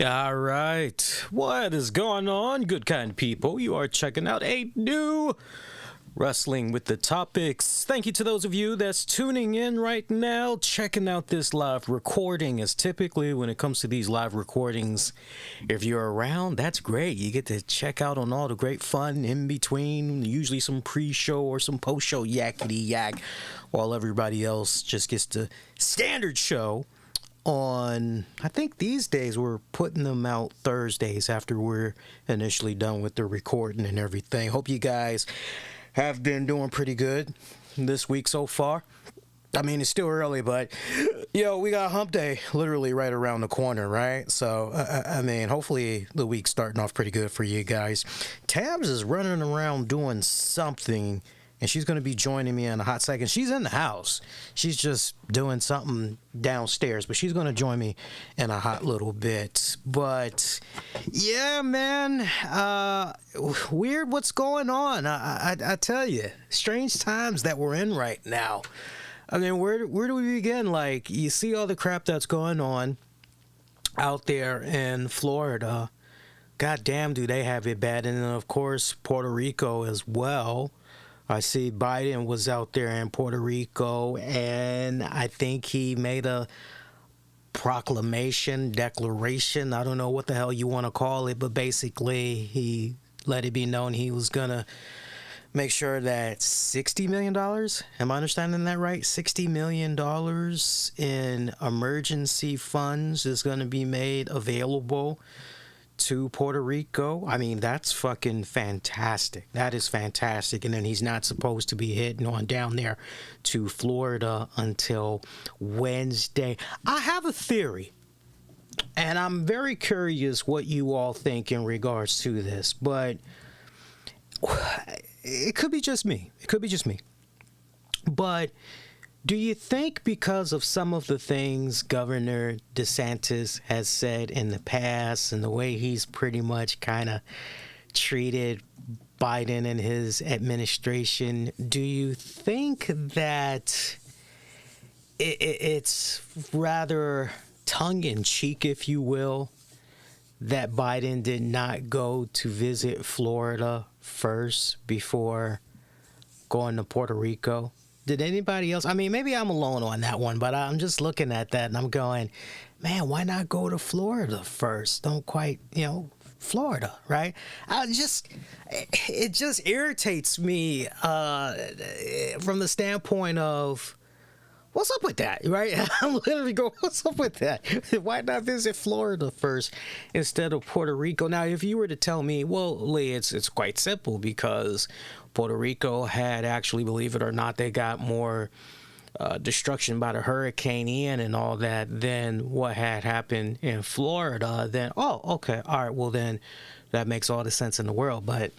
All right. What is going on, good kind people? You are checking out a new Wrestling with the Topics. Thank you to those of you that's tuning in right now, checking out this live recording. As typically when it comes to these live recordings, if you're around, that's great. You get to check out on all the great fun in between, usually some pre-show or some post-show yakety yak, while everybody else just gets the standard show on. I think these days we're putting them out Thursdays after we're initially done with the recording and everything. Hope you guys have been doing pretty good this week so far. I mean, it's still early, but we got hump day literally right around the corner, right? So I mean, hopefully the week's starting off pretty good for you guys. Tams is running around doing something, and she's going to be joining me in a hot second. She's in the house. She's just doing something downstairs, but she's going to join me in a hot little bit. But, yeah, man, weird what's going on. I tell you, strange times that we're in right now. I mean, where do we begin? Like, you see all the crap that's going on out there in Florida. God damn, do they have it bad. And then, of course, Puerto Rico as well. I see Biden was out there in Puerto Rico, and I think he made a declaration. I don't know what the hell you want to call it, but basically he let it be known he was going to make sure that $60 million, am I understanding that right? $60 million in emergency funds is going to be made available to Puerto Rico. I mean, that's fucking fantastic. That is fantastic. And then he's not supposed to be heading on down there to Florida until Wednesday. I have a theory, and I'm very curious what you all think in regards to this, but it could be just me. But do you think because of some of the things Governor DeSantis has said in the past and the way he's pretty much kind of treated Biden and his administration, do you think that it's rather tongue-in-cheek, if you will, that Biden did not go to visit Florida first before going to Puerto Rico? Did anybody else? I mean, maybe I'm alone on that one, but I'm just looking at that and I'm going, man, why not go to Florida first? Don't quite, Florida, right? It just irritates me from the standpoint of, what's up with that, right? I'm literally going, what's up with that? Why not visit Florida first instead of Puerto Rico? Now, if you were to tell me, well, Lee, it's quite simple because Puerto Rico had actually, believe it or not, they got more destruction by the Hurricane Ian and all that than what had happened in Florida. Then, oh, okay, all right, well then that makes all the sense in the world. But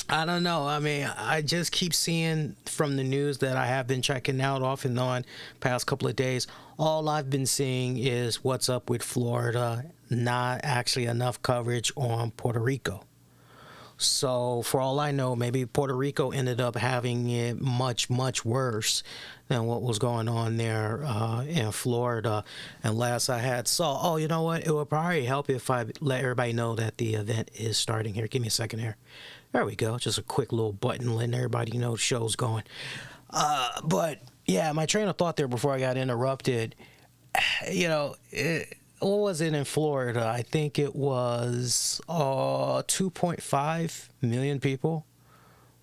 I don't know. I mean, I just keep seeing from the news that I have been checking out off and on past couple of days. All I've been seeing is what's up with Florida, not actually enough coverage on Puerto Rico. So for all I know, maybe Puerto Rico ended up having it much, much worse than what was going on there in Florida. And last I had saw, oh, you know what? It would probably help if I let everybody know that the event is starting here. Give me a second here. There we go. Just a quick little button letting everybody know the show's going. But yeah, my train of thought there before I got interrupted, what was it in Florida? I think it was 2.5 million people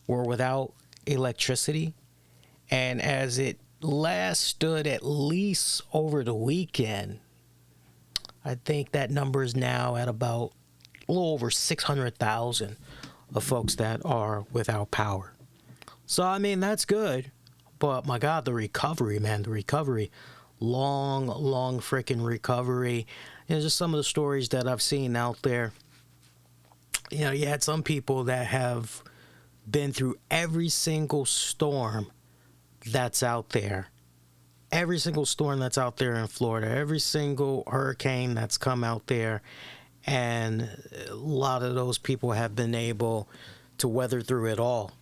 were without electricity. And as it last stood, at least over the weekend, I think that number is now at about a little over 600,000 of folks that are without power. So, I mean, that's good. But, my God, the recovery, man, long freaking recovery. Just some of the stories that I've seen out there. You had some people that have been through every single storm that's out there. Every single storm that's out there in Florida. Every single hurricane that's come out there. And a lot of those people have been able to weather through it all.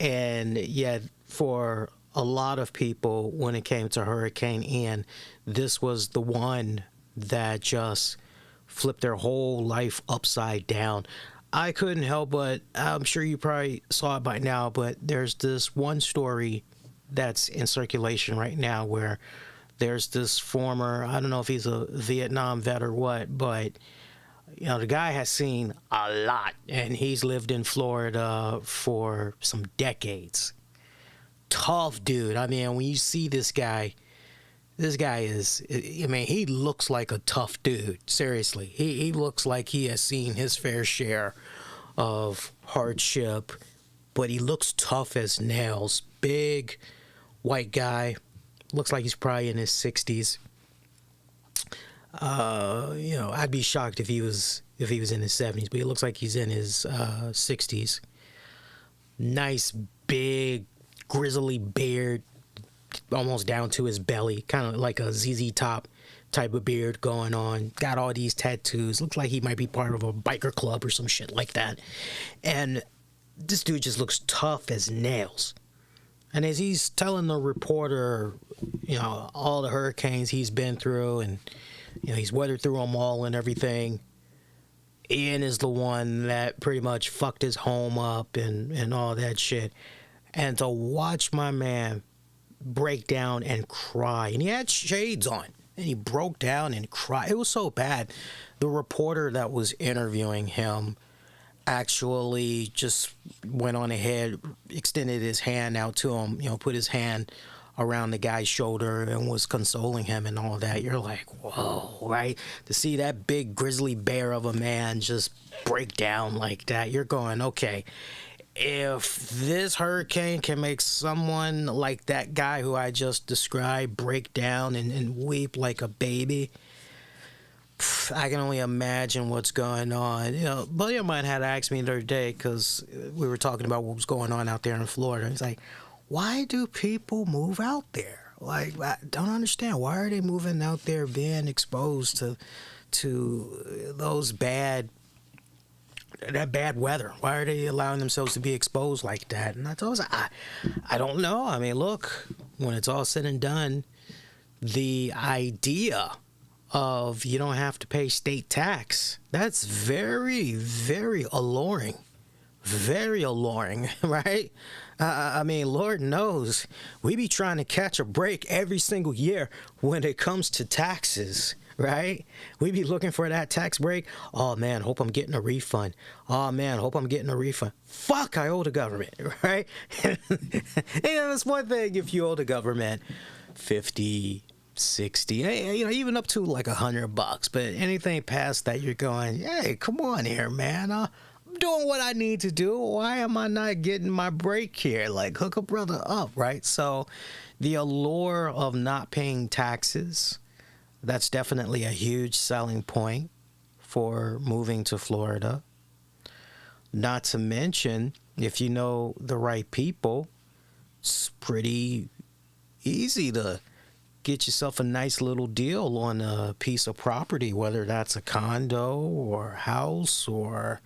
And yet, for a lot of people, when it came to Hurricane Ian, this was the one that just flip their whole life upside down. I couldn't help but, I'm sure you probably saw it by now, but there's this one story that's in circulation right now where there's this former, I don't know if he's a Vietnam vet or what, but the guy has seen a lot, and he's lived in Florida for some decades. Tough dude. I mean, when you see this guy is, I mean, he looks like a tough dude. Seriously. He looks like he has seen his fair share of hardship, but he looks tough as nails. Big, white guy. Looks like he's probably in his 60s. I'd be shocked if he was in his 70s, but he looks like he's in his 60s. Nice, big, grizzly beard, almost down to his belly, kind of like a ZZ Top type of beard going on. Got all these tattoos. Looks like he might be part of a biker club or some shit like that. And this dude just looks tough as nails. And as he's telling the reporter, all the hurricanes he's been through, and he's weathered through them all and everything, Ian is the one that pretty much fucked his home up and all that shit. And to watch my man break down and cry, and he had shades on, and he broke down and cried. It was so bad. The reporter that was interviewing him actually just went on ahead, extended his hand out to him, put his hand around the guy's shoulder and was consoling him and all that. You're like, whoa, right? To see that big grizzly bear of a man just break down like that, you're going, okay, if this hurricane can make someone like that guy who I just described break down and weep like a baby, I can only imagine what's going on. A buddy of mine had asked me the other day, because we were talking about what was going on out there in Florida. He's like, why do people move out there? Like, I don't understand. Why are they moving out there, being exposed to that bad weather? Why are they allowing themselves to be exposed like that? And I told him, I don't know. I mean, look, when it's all said and done, the idea of you don't have to pay state tax, that's very, very alluring. Very alluring, right? I mean, Lord knows, we be trying to catch a break every single year when it comes to taxes, right? We be looking for that tax break. Oh, man, hope I'm getting a refund. Oh, man, hope I'm getting a refund. Fuck, I owe the government, right? It's one thing if you owe the government 50, 60, even up to like $100. But anything past that, you're going, hey, come on here, man. I'm doing what I need to do. Why am I not getting my break here? Like, hook a brother up, right? So the allure of not paying taxes, that's definitely a huge selling point for moving to Florida. Not to mention, if you know the right people, it's pretty easy to get yourself a nice little deal on a piece of property, whether that's a condo or house or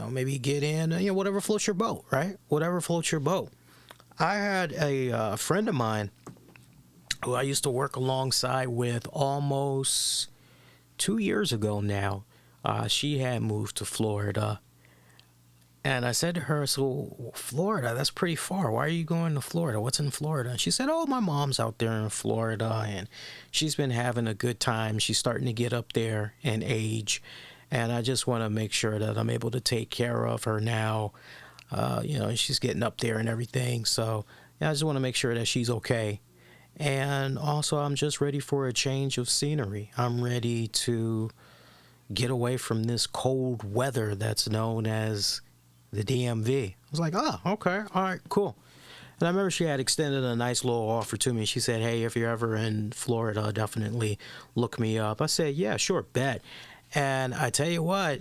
maybe get in, whatever floats your boat, right? Whatever floats your boat. I had a friend of mine who I used to work alongside with almost 2 years ago now. She had moved to Florida. And I said to her, so Florida, that's pretty far. Why are you going to Florida? What's in Florida? And she said, oh, my mom's out there in Florida, and she's been having a good time. She's starting to get up there in age. And I just want to make sure that I'm able to take care of her now. She's getting up there and everything. So I just want to make sure that she's okay. And also, I'm just ready for a change of scenery. I'm ready to get away from this cold weather that's known as the DMV. I was like, oh, okay. All right, cool. And I remember she had extended a nice little offer to me. She said, hey, if you're ever in Florida, definitely look me up. I said, yeah, sure, bet. And I tell you what,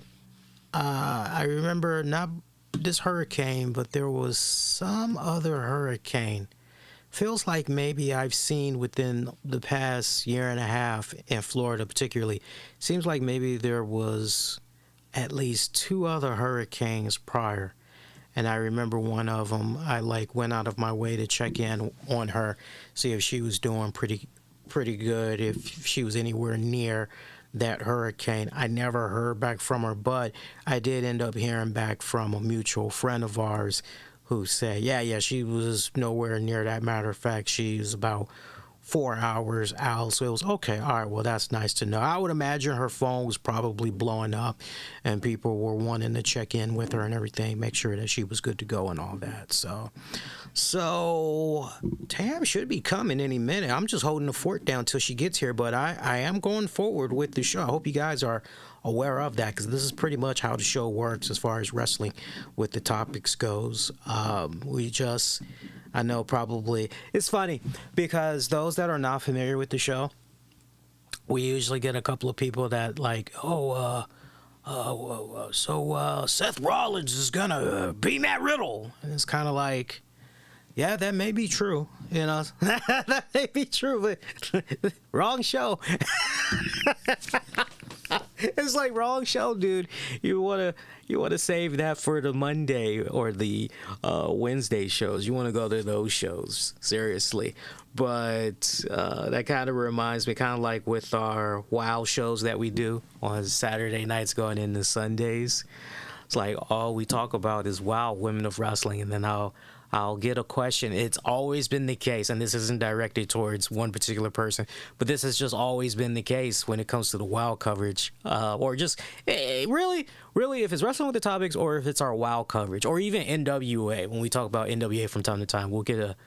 I remember not this hurricane, but there was some other hurricane. Feels like maybe I've seen within the past year and a half in Florida particularly. Seems like maybe there was at least 2 other hurricanes prior. And I remember one of them, I went out of my way to check in on her, see if she was doing pretty good, if she was anywhere near that hurricane. I never heard back from her, but I did end up hearing back from a mutual friend of ours who said, yeah, she was nowhere near that. Matter of fact, she's about 4 hours out. So it was okay. All right, well, that's nice to know. I would imagine her phone was probably blowing up and people were wanting to check in with her and everything, make sure that she was good to go and all that. So Tam should be coming any minute. I'm just holding the fort down till she gets here, but I am going forward with the show. I hope you guys are aware of that, because this is pretty much how the show works as far as wrestling with the topics goes. I know probably it's funny because those that are not familiar with the show, we usually get a couple of people that like, so Seth Rollins is gonna beat Matt Riddle, and it's kind of like, yeah, that may be true, you know, that may be true, but wrong show. It's like, wrong show, dude. You wanna save that for the Monday or the Wednesday shows. You want to go to those shows, seriously. But that kind of reminds me, kind of like with our WoW shows that we do on Saturday nights going into Sundays. It's like all we talk about is WoW, Women of Wrestling, and then I'll get a question. It's always been the case, and this isn't directed towards one particular person, but this has just always been the case when it comes to the WoW coverage, or just really, if it's wrestling with the topics, or if it's our WoW coverage, or even NWA. When we talk about NWA from time to time, we'll get a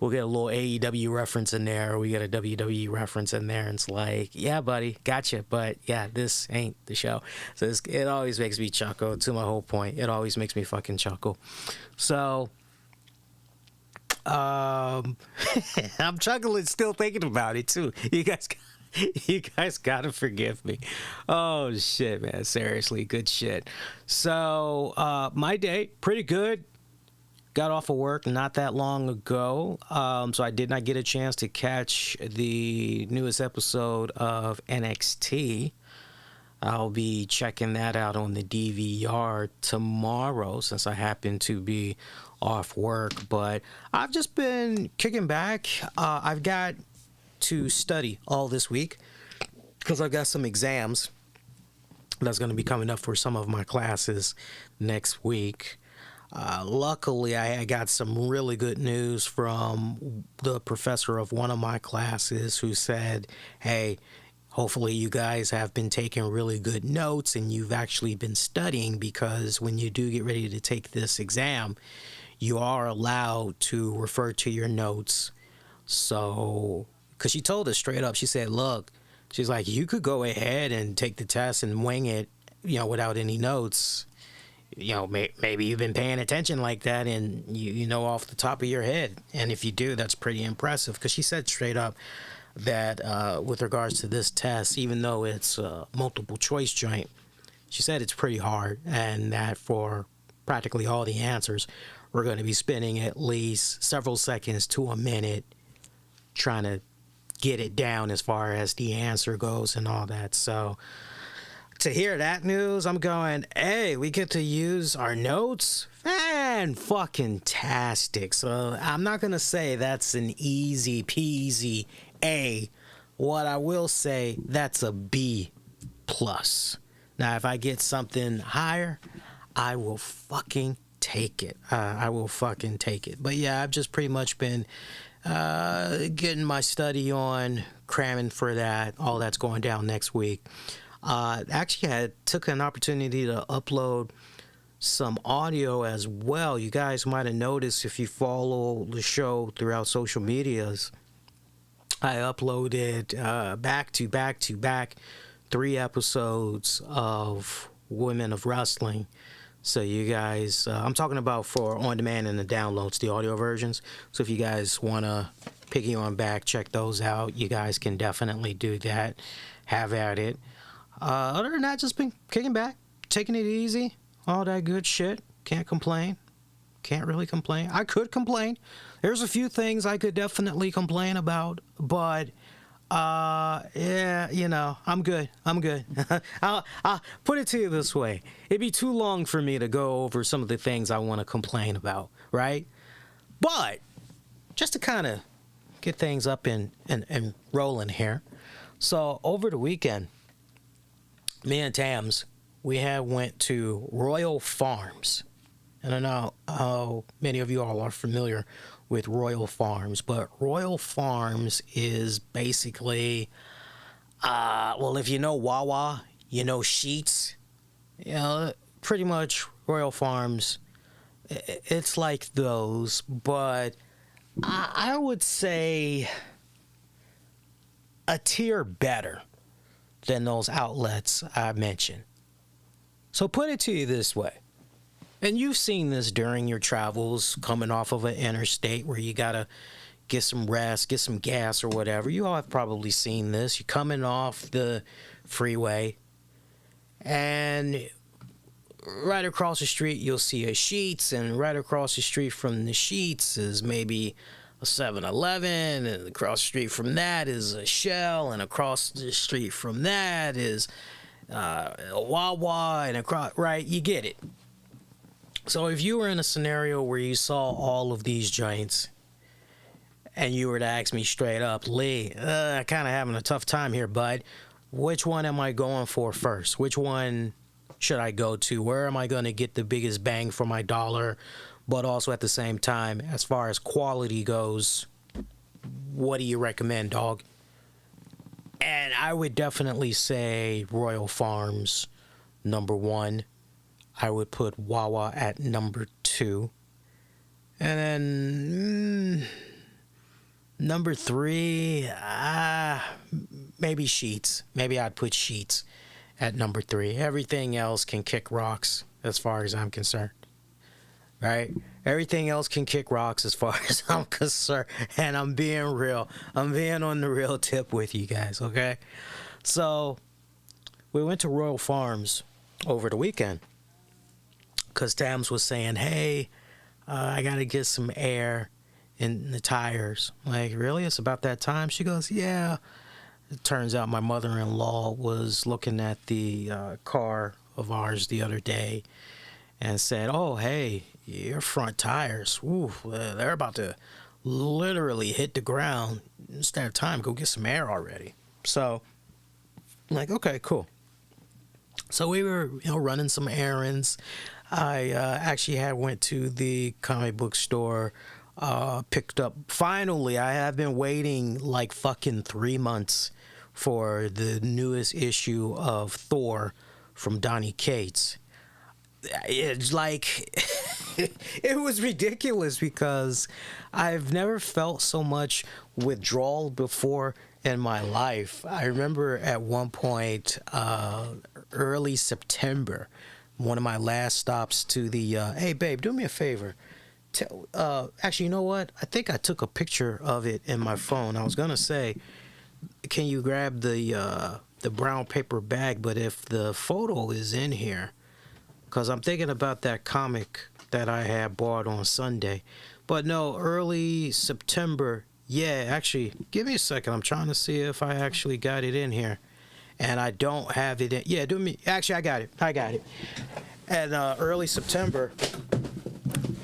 little AEW reference in there, or we get a WWE reference in there, and it's like, yeah, buddy, gotcha, but yeah, this ain't the show. So it always makes me chuckle. To my whole point, it always makes me fucking chuckle. So I'm chuckling still thinking about it too. You guys gotta forgive me. Oh shit, man, seriously, good shit. So my day pretty good. Got off of work not that long ago, so I did not get a chance to catch the newest episode of NXT. I'll be checking that out on the DVR tomorrow, since I happen to be off work. But I've just been kicking back. I've got to study all this week because I've got some exams that's going to be coming up for some of my classes next week. Luckily, I got some really good news from the professor of one of my classes, who said, hey, hopefully you guys have been taking really good notes and you've actually been studying, because when you do get ready to take this exam, you are allowed to refer to your notes. So, because she told us straight up, she said, look, she's like, you could go ahead and take the test and wing it, without any notes. Maybe you've been paying attention like that, and you know off the top of your head. And if you do, that's pretty impressive. Because she said straight up that with regards to this test, even though it's a multiple choice joint, she said it's pretty hard, and that for practically all the answers, we're going to be spending at least several seconds to a minute trying to get it down as far as the answer goes and all that. So to hear that news, I'm going, hey, we get to use our notes? Fan-fucking-tastic. So I'm not going to say that's an easy peasy A. What I will say, that's a B+. Now, if I get something higher, I will fucking take it. But yeah, I've just pretty much been getting my study on, cramming for that. All that's going down next week. Actually, I took an opportunity to upload some audio as well. You guys might have noticed if you follow the show throughout social medias, I uploaded back to back 3 episodes of Women of Wrestling. So you guys, I'm talking about for on demand and the downloads, the audio versions. So if you guys want to piggy on back, check those out. You guys can definitely do that. Have at it. Other than that, just been kicking back, taking it easy, all that good shit. Can't complain. Can't really complain. I could complain. There's a few things I could definitely complain about, but yeah, I'm good. I'll put it to you this way. It'd be too long for me to go over some of the things I want to complain about, right? But just to kind of get things up and rolling here. So over the weekend, me and Tams, we had went to Royal Farms. I don't know how many of you all are familiar with Royal Farms, but Royal Farms is basically, well, if you know Wawa, you know Sheetz, you know, pretty much Royal Farms, it's like those, but I would say a tier better than those outlets I mentioned. So put it to you this way. And you've seen this during your travels, coming off of an interstate where you got to get some rest, get some gas or whatever. You all have probably seen this. You're coming off the freeway, and right across the street, you'll see a Sheetz, and right across the street from the Sheetz is maybe a 7-Eleven, and across the street from that is a Shell, and across the street from that is a Wawa, and across, right? You get it. So if you were in a scenario where you saw all of these joints and you were to ask me straight up, Lee, kind of having a tough time here, bud. Which one am I going for first? Which one should I go to? Where am I going to get the biggest bang for my dollar? But also at the same time, as far as quality goes, what do you recommend, dog? And I would definitely say Royal Farms, number one. I would put Wawa at number 2. And then number 3, maybe Sheetz. Maybe I'd put Sheetz at number 3. Everything else can kick rocks as far as I'm concerned. Right? Everything else can kick rocks as far as I'm concerned. And I'm being real. I'm being on the real tip with you guys, okay? So we went to Royal Farms over the weekend. Because Tams was saying, hey, I got to get some air in the tires. I'm like, really? It's about that time? She goes, yeah. It turns out my mother-in-law was looking at the car of ours the other day and said, oh, hey, your front tires, ooh, they're about to literally hit the ground. It's that time. Go get some air already. So I'm like, okay, cool. So we were, running some errands. I actually went to the comic book store, picked up. Finally, I have been waiting like fucking 3 months for the newest issue of Thor from Donny Cates. It's like, it was ridiculous because I've never felt so much withdrawal before in my life. I remember at one point, early September, one of my last stops to the, hey, babe, do me a favor. Actually, you know what? I think I took a picture of it in my phone. I was going to say, can you grab the brown paper bag? But if the photo is in here, because I'm thinking about that comic that I had bought on Sunday. But no, early September. Yeah, actually, give me a second. I'm trying to see if I actually got it in here. And I don't have it in. Yeah, actually, I got it. And early September,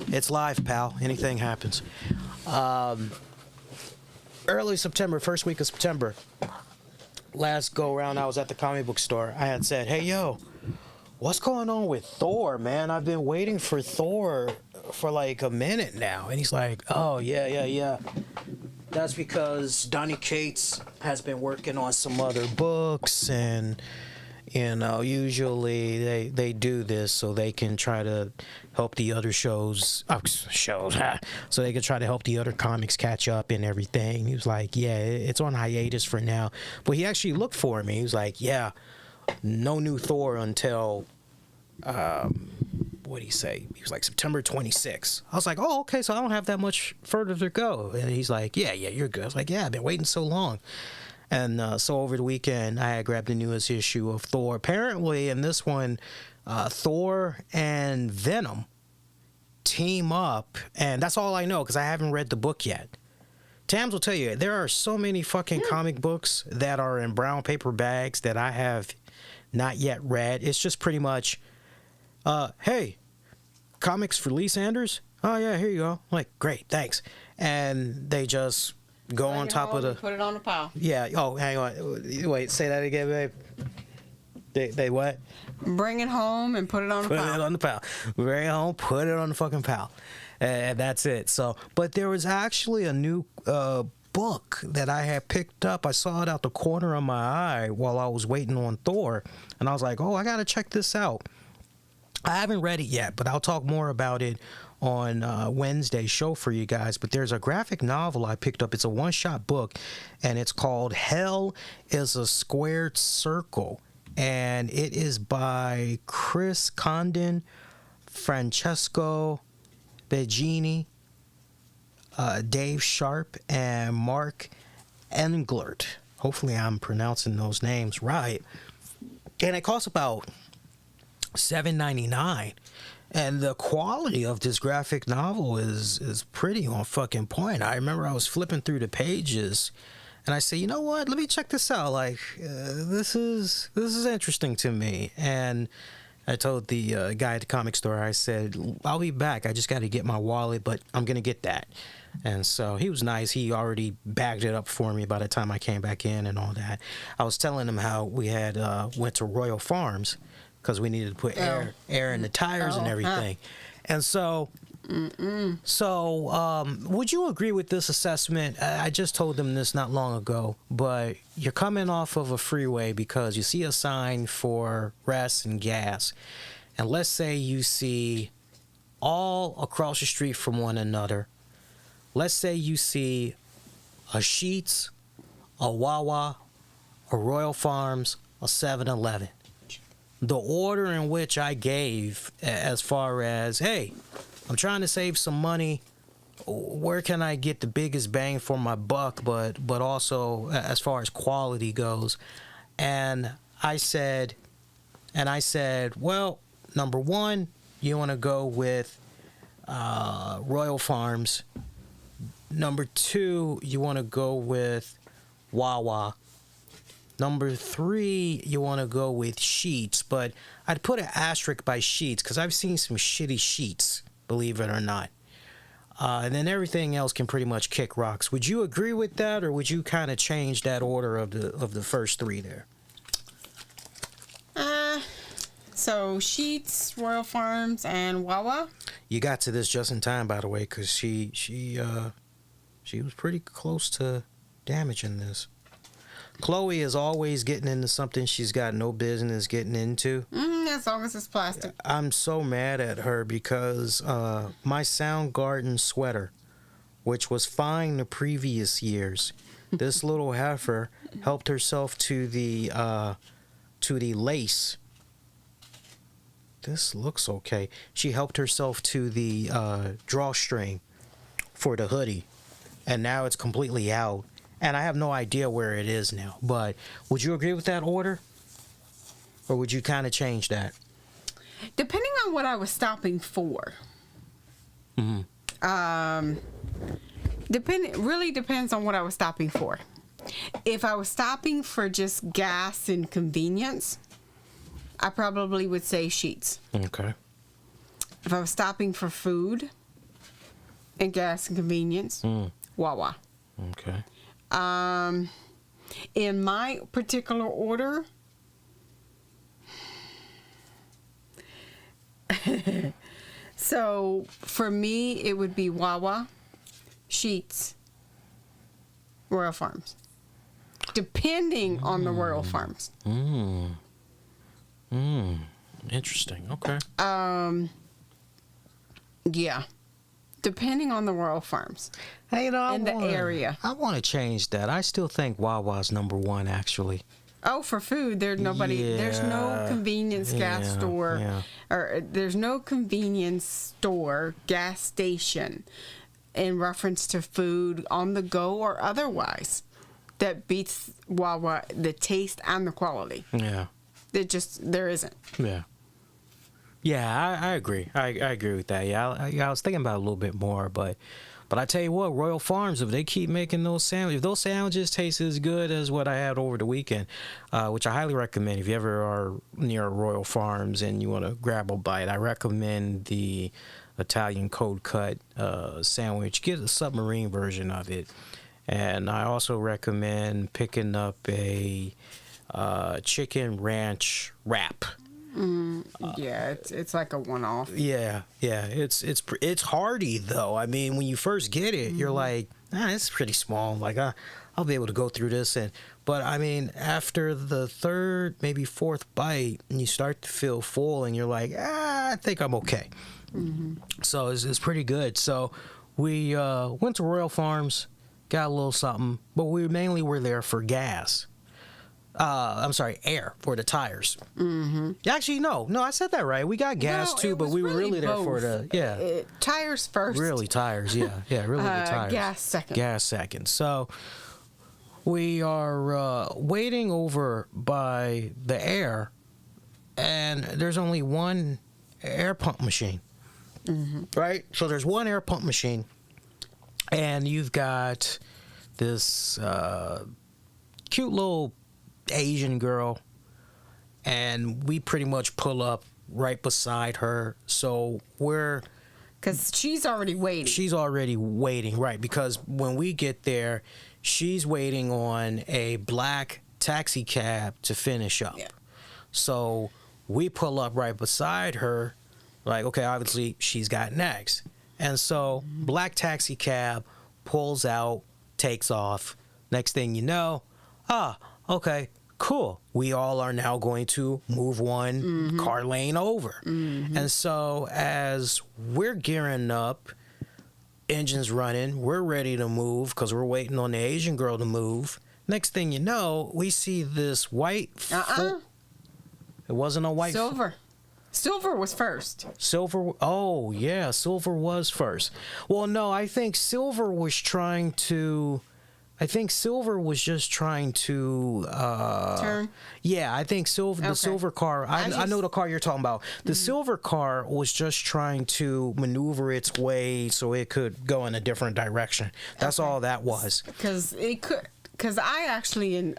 it's live, pal. Anything happens. Early September, first week of September, last go around, I was at the comic book store. I had said, hey, yo, what's going on with Thor, man? I've been waiting for Thor for like a minute now. And he's like, oh, yeah. That's because Donny Cates has been working on some other books, and usually they do this so they can try to help the other shows, so they can try to help the other comics catch up and everything. He was like, yeah, it's on hiatus for now. But he actually looked for me. He was like, yeah, no new Thor until what did he say? He was like September 26th. I was like, oh, okay, so I don't have that much further to go. And he's like, yeah, you're good. I was like, yeah, I've been waiting so long. And so over the weekend, I had grabbed the newest issue of Thor. Apparently, in this one, Thor and Venom team up. And that's all I know because I haven't read the book yet. Tams will tell you, there are so many fucking comic books that are in brown paper bags that I have not yet read. It's just pretty much, hey, comics for Lee Sanders? Oh, yeah, here you go. I'm like, great, thanks. And they just go on top of the... Put it on the pile. Yeah. Oh, hang on. Wait, say that again, babe. They what? Bring it home and put it on the Put pile. it on the pile. Bring it home, put it on the fucking pile. And that's it. So, but there was actually a new book that I had picked up. I saw it out the corner of my eye while I was waiting on Thor. And I was like, oh, I got to check this out. I haven't read it yet, but I'll talk more about it on Wednesday's show for you guys. But there's a graphic novel I picked up. It's a one-shot book, and it's called Hell is a Squared Circle. And it is by Chris Condon, Francesco Beggini, Dave Sharp, and Mark Englert. Hopefully I'm pronouncing those names right. And it costs about $7.99. And the quality of this graphic novel is pretty on fucking point. I remember I was flipping through the pages, and I said, you know what? Let me check this out. Like, this is interesting to me. And I told the guy at the comic store, I said, I'll be back. I just got to get my wallet, but I'm going to get that. And so he was nice. He already bagged it up for me by the time I came back in and all that. I was telling him how we had went to Royal Farms because we needed to put air in the tires and everything. And so... would you agree with this assessment? I just told them this not long ago, but you're coming off of a freeway because you see a sign for rest and gas, and let's say you see all across the street from one another, let's say you see a Sheetz, a Wawa, a Royal Farms, a 7-Eleven. The order in which I gave as far as, hey, I'm trying to save some money. Where can I get the biggest bang for my buck, but also as far as quality goes? And I said, well, number one, you want to go with Royal Farms. Number two, you want to go with Wawa. Number three, you want to go with Sheetz. But I'd put an asterisk by Sheetz because I've seen some shitty Sheetz, believe it or not. And then everything else can pretty much kick rocks. Would you agree with that, or would you kind of change that order of the first three there? So Sheetz, Royal Farms, and Wawa. You got to this just in time, by the way, because she was pretty close to damaging this. Chloe is always getting into something she's got no business getting into. As long as it's plastic. I'm so mad at her because my Soundgarden sweater, which was fine the previous years, this little heifer helped herself to the lace. This looks okay. She helped herself to the drawstring for the hoodie, and now it's completely out. And I have no idea where it is now. But would you agree with that order? Or would you kind of change that? Depending on what I was stopping for. Really depends on what I was stopping for. If I was stopping for just gas and convenience, I probably would say Sheetz. Okay. If I was stopping for food and gas and convenience, Wawa. Okay. In my particular order, so for me it would be Wawa, Sheetz, Royal Farms, depending on the Royal Farms. Interesting. Okay. Yeah, depending on the Royal Farms. Hey, the area. I want to change that. I still think Wawa's number one, actually. Oh, for food, there's no convenience gas store, or there's no convenience store, gas station, in reference to food on the go or otherwise, that beats Wawa, the taste and the quality. Yeah. There isn't. Yeah. Yeah, I agree. I agree with that. Yeah, I was thinking about it a little bit more, but I tell you what, Royal Farms, if they keep making those sandwiches, if those sandwiches taste as good as what I had over the weekend, which I highly recommend if you ever are near Royal Farms and you want to grab a bite, I recommend the Italian cold cut sandwich. Get the submarine version of it. And I also recommend picking up a chicken ranch wrap. Yeah, it's like a one-off. Yeah, it's hearty though. I mean, when you first get it, you're like, it's pretty small. Like I'll be able to go through this, but I mean, after the third, maybe fourth bite, and you start to feel full, and you're like, I think I'm okay. So it's pretty good. So we went to Royal Farms, got a little something, but we mainly were there for gas. I'm sorry, air for the tires. Actually, no, I said that right. We got gas too, but we were really there for the tires first. Really tires, really the tires. Gas second. So we are waiting over by the air, and there's only one air pump machine. Right? So there's one air pump machine, and you've got this cute little Asian girl, and we pretty much pull up right beside her. So because she's already waiting. Right? Because when we get there, she's waiting on a black taxi cab to finish up. So we pull up right beside her, like, okay, obviously she's got next. And so black taxi cab pulls out, takes off. Next thing you know, okay, cool. We all are now going to move one car lane over. And so as we're gearing up, engines running, we're ready to move because we're waiting on the Asian girl to move. Next thing you know, we see this white... It wasn't a white... Silver was first. Silver was first. Well, no, I think Silver was just trying to turn. Yeah, I think the silver car. I know the car you're talking about. The silver car was just trying to maneuver its way so it could go in a different direction. That's all that was. Because I actually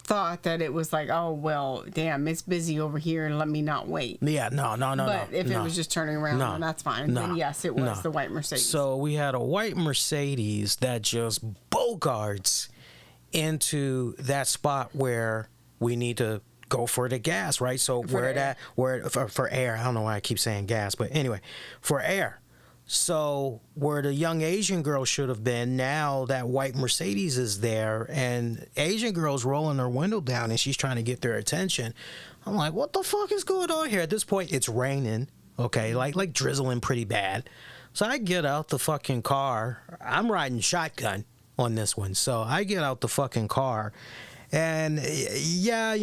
thought that it was like, oh well, damn, it's busy over here, and let me not wait. Yeah, no. But if it was just turning around, then that's fine. Then yes, it was the white Mercedes. So we had a white Mercedes that just bogarts into that spot where we need to go for the gas, right? So for air. I don't know why I keep saying gas, but anyway, for air. So where the young Asian girl should have been, now that white Mercedes is there, and Asian girl's rolling her window down and she's trying to get their attention. I'm like, what the fuck is going on here? At this point, it's raining, okay, like drizzling pretty bad. So I get out the fucking car. I'm riding shotgun on this one. So I get out the fucking car. And yeah,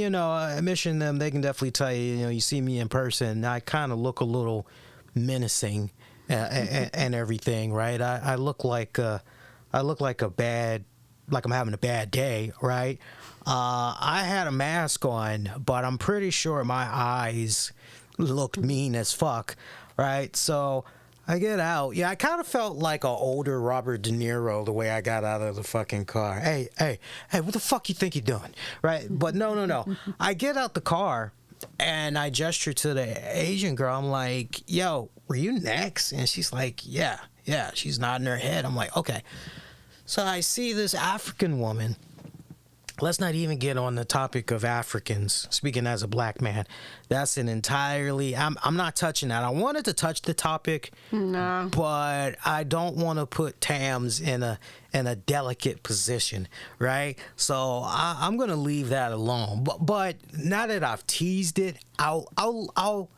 Mission them, they can definitely tell you, you see me in person, I kind of look a little menacing. And everything, right? I look like I'm having a bad day, right? I had a mask on, but I'm pretty sure my eyes looked mean as fuck, right? So I get out. Yeah, I kind of felt like an older Robert De Niro the way I got out of the fucking car. Hey, what the fuck you think you're doing, right? But no. I get out the car. And I gesture to the Asian girl. I'm like, yo, were you next? And she's like, yeah. She's nodding her head. I'm like, okay. So I see this African woman. Let's not even get on the topic of Africans, speaking as a black man. That's an entirely... I'm not touching that. I wanted to touch the topic, but I don't want to put Tams in a delicate position, right? So I'm going to leave that alone. But now that I've teased it, I'll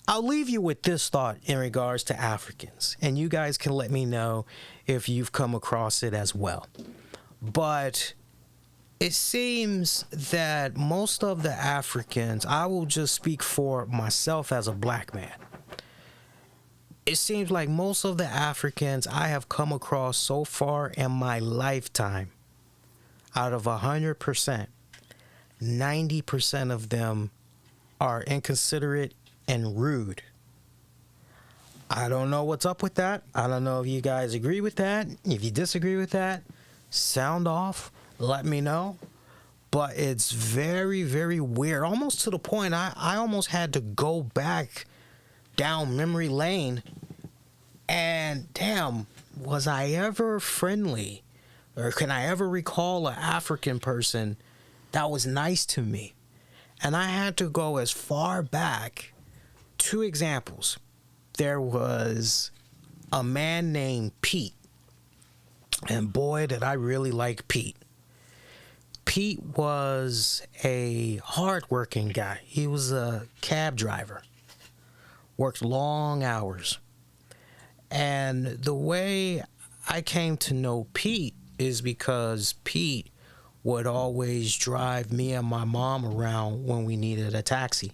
leave you with this thought in regards to Africans. And you guys can let me know if you've come across it as well. But... it seems that most of the Africans, I will just speak for myself as a black man. It seems like most of the Africans I have come across so far in my lifetime, out of 100%, 90% of them are inconsiderate and rude. I don't know what's up with that. I don't know if you guys agree with that. If you disagree with that, sound off. Let me know. But it's very, very weird. Almost to the point I almost had to go back down memory lane. And damn, was I ever friendly? Or can I ever recall an African person that was nice to me. And I had to go as far back. 2 examples. There was a man named Pete. And boy, did I really like Pete. Pete was a hardworking guy. He was a cab driver. Worked long hours. And the way I came to know Pete is because Pete would always drive me and my mom around when we needed a taxi.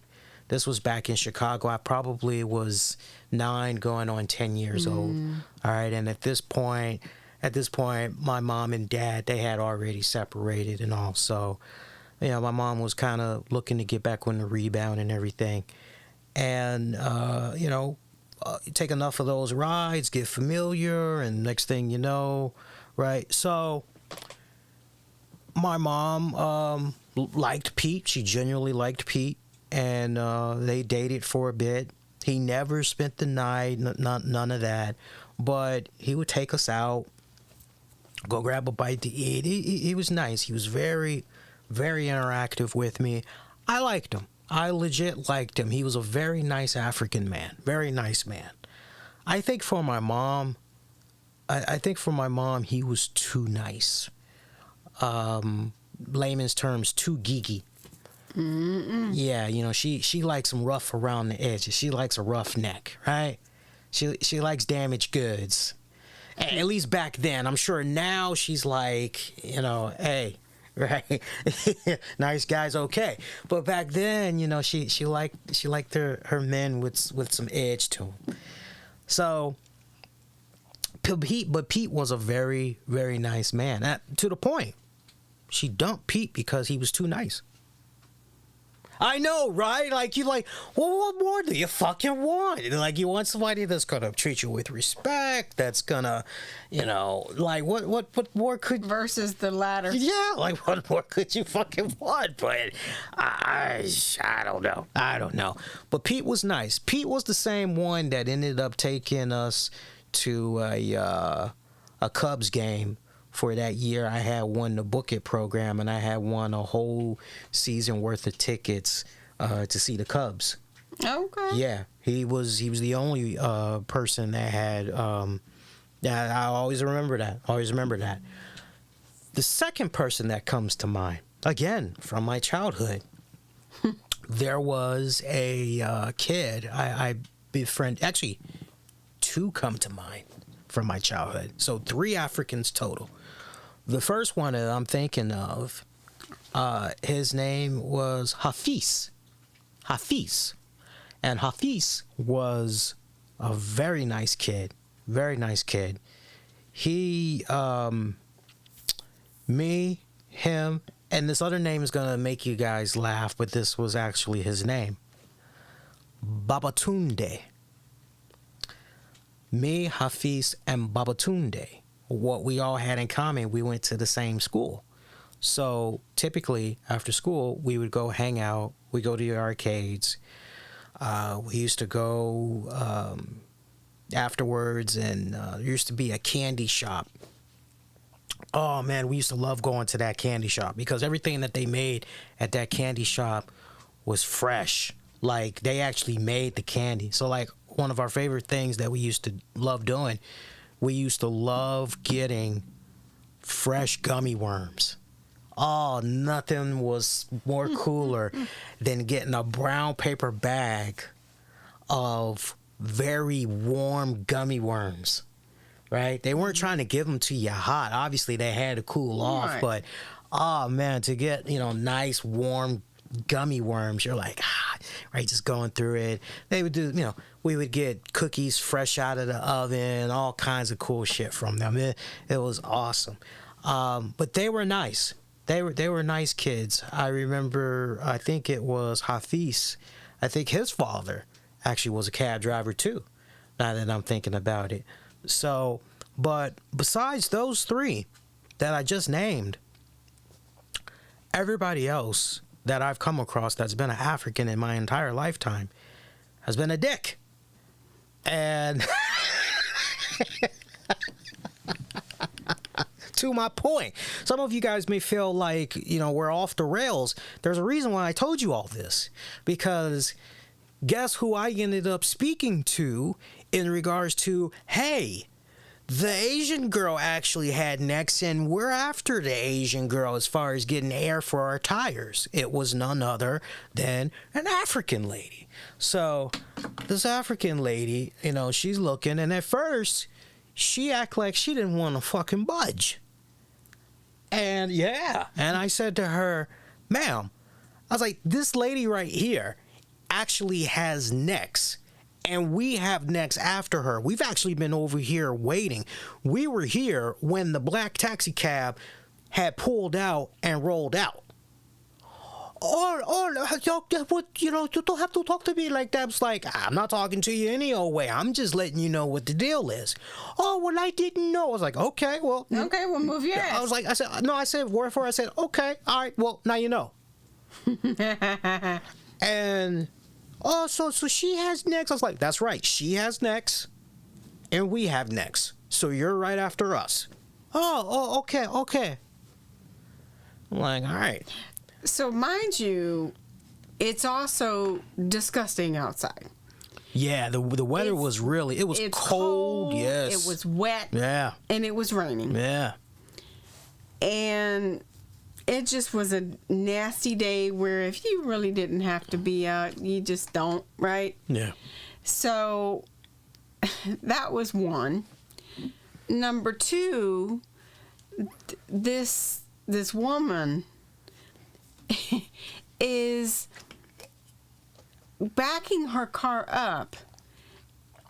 This was back in Chicago. I probably was 9 going on 10 years old. All right. And at this point, my mom and dad, they had already separated and all. So, my mom was kind of looking to get back on the rebound and everything. And, take enough of those rides, get familiar, and next thing you know, right? So my mom liked Pete. She genuinely liked Pete. And they dated for a bit. He never spent the night, none of that. But he would take us out, go grab a bite to eat. He was nice. He was very, very interactive with me. I liked him. I legit liked him. He was a very nice African man. Very nice man. I think for my mom, he was too nice. Layman's terms, too geeky. Mm-mm. Yeah, she likes them rough around the edges. She likes a rough neck, right? She likes damaged goods. At least back then. I'm sure now she's like, hey, right? Nice guys, okay. But back then, she liked her men with some edge to them. So, Pete was a very, very nice man. To the point, she dumped Pete because he was too nice. I know, right? Like, you're like, well, what more do you fucking want? Like, you want somebody that's gonna treat you with respect, that's gonna, like, what more could... Versus the latter. Yeah, like, what more could you fucking want? But I don't know. But Pete was nice. Pete was the same one that ended up taking us to a Cubs game. For that year, I had won the Book It program, and I had won a whole season worth of tickets to see the Cubs. Okay. Yeah, he was the only person that had. I always remember that. The second person that comes to mind, again from my childhood, there was a kid I befriended. Actually, 2 come to mind from my childhood. So 3 Africans total. The first one that I'm thinking of, his name was Hafiz. And Hafiz was a very nice kid. He, me, him, and this other name is going to make you guys laugh, but this was actually his name. Babatunde. Me, Hafiz, and Babatunde. What we all had in common, we went to the same school. So typically after school, we would go hang out. We go to the arcades. We used to go afterwards, and there used to be a candy shop. Oh man, we used to love going to that candy shop because everything that they made at that candy shop was fresh. Like, they actually made the candy. So, like, one of our favorite things that we used to love doing, we used to love getting fresh gummy worms. Oh, nothing was more cooler than getting a brown paper bag of very warm gummy worms, right? They weren't trying to give them to you hot. Obviously, they had to cool off, Right. but, oh, man, to get, nice, warm gummy worms, you're like, right, just going through it. They would do, we would get cookies fresh out of the oven, all kinds of cool shit from them. It was awesome. But they were nice. They were nice kids. I remember, I think it was Hafiz. I think his father actually was a cab driver too, now that I'm thinking about it. So, but besides those 3 that I just named, everybody else that I've come across that's been an African in my entire lifetime has been a dick. And to my point. Some of you guys may feel like, we're off the rails. There's a reason why I told you all this. Because guess who I ended up speaking to in regards to, hey, the Asian girl actually had necks, and we're after the Asian girl as far as getting air for our tires. It was none other than an African lady. So this African lady, she's looking, and at first she acted like she didn't want to fucking budge. And and I said to her, ma'am, I was like, this lady right here actually has necks. And we have necks after her. We've actually been over here waiting. We were here when the black taxi cab had pulled out and rolled out. You don't have to talk to me like that. It's like, I'm not talking to you any old way. I'm just letting you know what the deal is. Oh, well, I didn't know. I was like, okay, well. Okay, well, move your ass. I said, word for it. I said, okay, all right, well, now you know. And... oh, so she has necks. I was like, that's right. She has necks, and we have necks. So you're right after us. Oh, okay. I'm like, all right. So mind you, it's also disgusting outside. Yeah, the weather was really, it was cold. Yes. It was wet. Yeah. And it was raining. Yeah. And it just was a nasty day where if you really didn't have to be out, you just don't, right? Yeah. So that was one. Number two, this woman is backing her car up,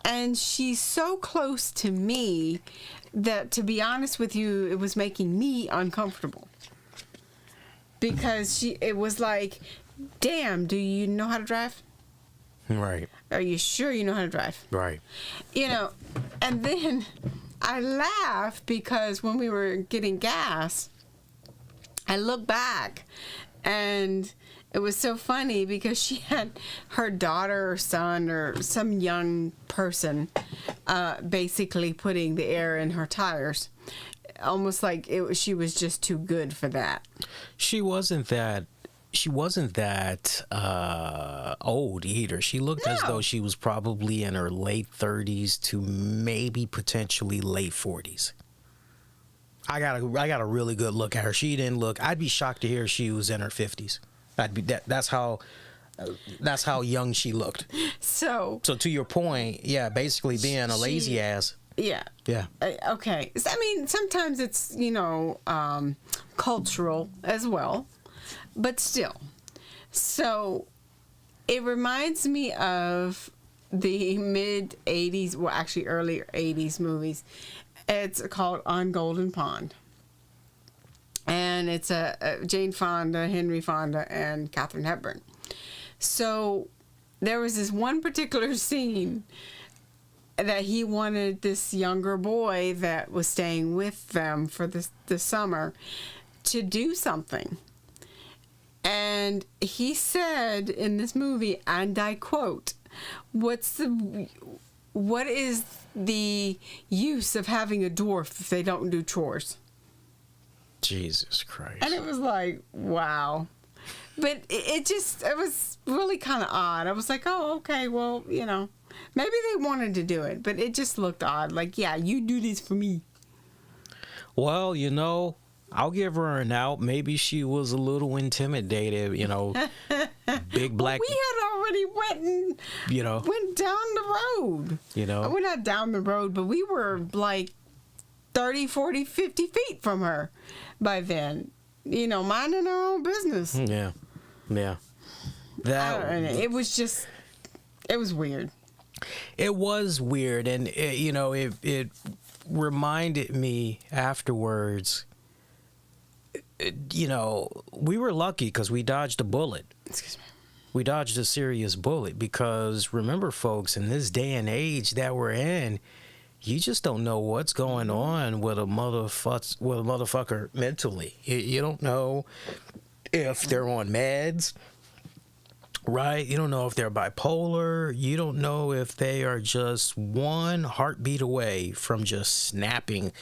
and she's so close to me that, to be honest with you, it was making me uncomfortable. Because it was like, damn, do you know how to drive? Right. Are you sure you know how to drive? Right. And then I laughed because when we were getting gas, I looked back and it was so funny because she had her daughter or son or some young person basically putting the air in her tires. Almost like she was just too good for that. She wasn't that old either. She looked as though she was probably in her late 30s to maybe potentially late 40s. I got a really good look at her. She didn't look. I'd be shocked to hear she was in her 50s. That's how young she looked. So to your point, yeah, basically being a lazy ass. Yeah. Yeah. Okay. I mean, sometimes it's, cultural as well, but still. So it reminds me of the mid 80s, well, actually earlier 80s movies. It's called On Golden Pond. And it's a Jane Fonda, Henry Fonda, and Katharine Hepburn. So there was this one particular scene that he wanted this younger boy that was staying with them for the summer to do something. And he said in this movie, and I quote, what is the use of having a dwarf if they don't do chores? Jesus Christ. And it was like, wow. But it was really kind of odd. I was like, oh, okay, well, maybe they wanted to do it, but it just looked odd. Like, yeah, you do this for me. Well, I'll give her an out. Maybe she was a little intimidated, big black. Well, we had already went down the road. We're not down the road, but we were like 30, 40, 50 feet from her by then. Minding our own business. Yeah. Yeah. It was weird. It was weird, and it reminded me afterwards. We were lucky because we dodged a bullet. Excuse me. We dodged a serious bullet because remember, folks, in this day and age that we're in, you just don't know what's going on with a motherfucker mentally. You don't know if they're on meds. Right? You don't know if they're bipolar. You don't know if they are just one heartbeat away from just snapping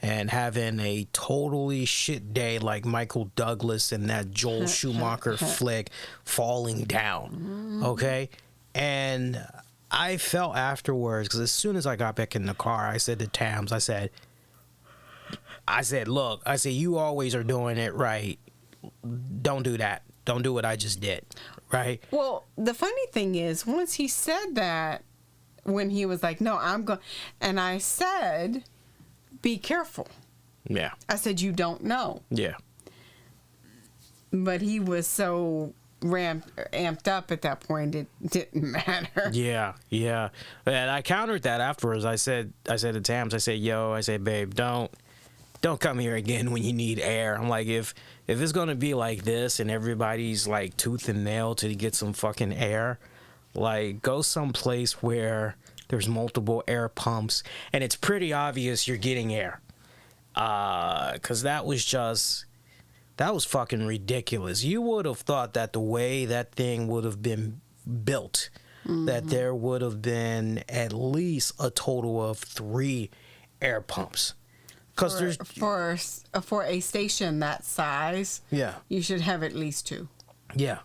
and having a totally shit day like Michael Douglas in that Joel Schumacher flick, falling down. Okay? And I felt afterwards, because as soon as I got back in the car, I said to Tams, I said, look, I said, you always are doing it right. Don't do that. Don't do what I just did. Right? Well, the funny thing is, once he said that, when he was like, no, I'm going, and I said, be careful. Yeah. I said, you don't know. Yeah. But he was so amped up at that point, it didn't matter. Yeah, yeah. And I countered that afterwards. I said to Tams, I said, yo, I said, babe, don't come here again when you need air. I'm like, if it's gonna be like this and everybody's like tooth and nail to get some fucking air, like go someplace where there's multiple air pumps and it's pretty obvious you're getting air. 'Cause that was fucking ridiculous. You would have thought that the way that thing would have been built, that there would have been at least a total of 3 air pumps. Because for a station that size, yeah, you should have at least 2. Yeah.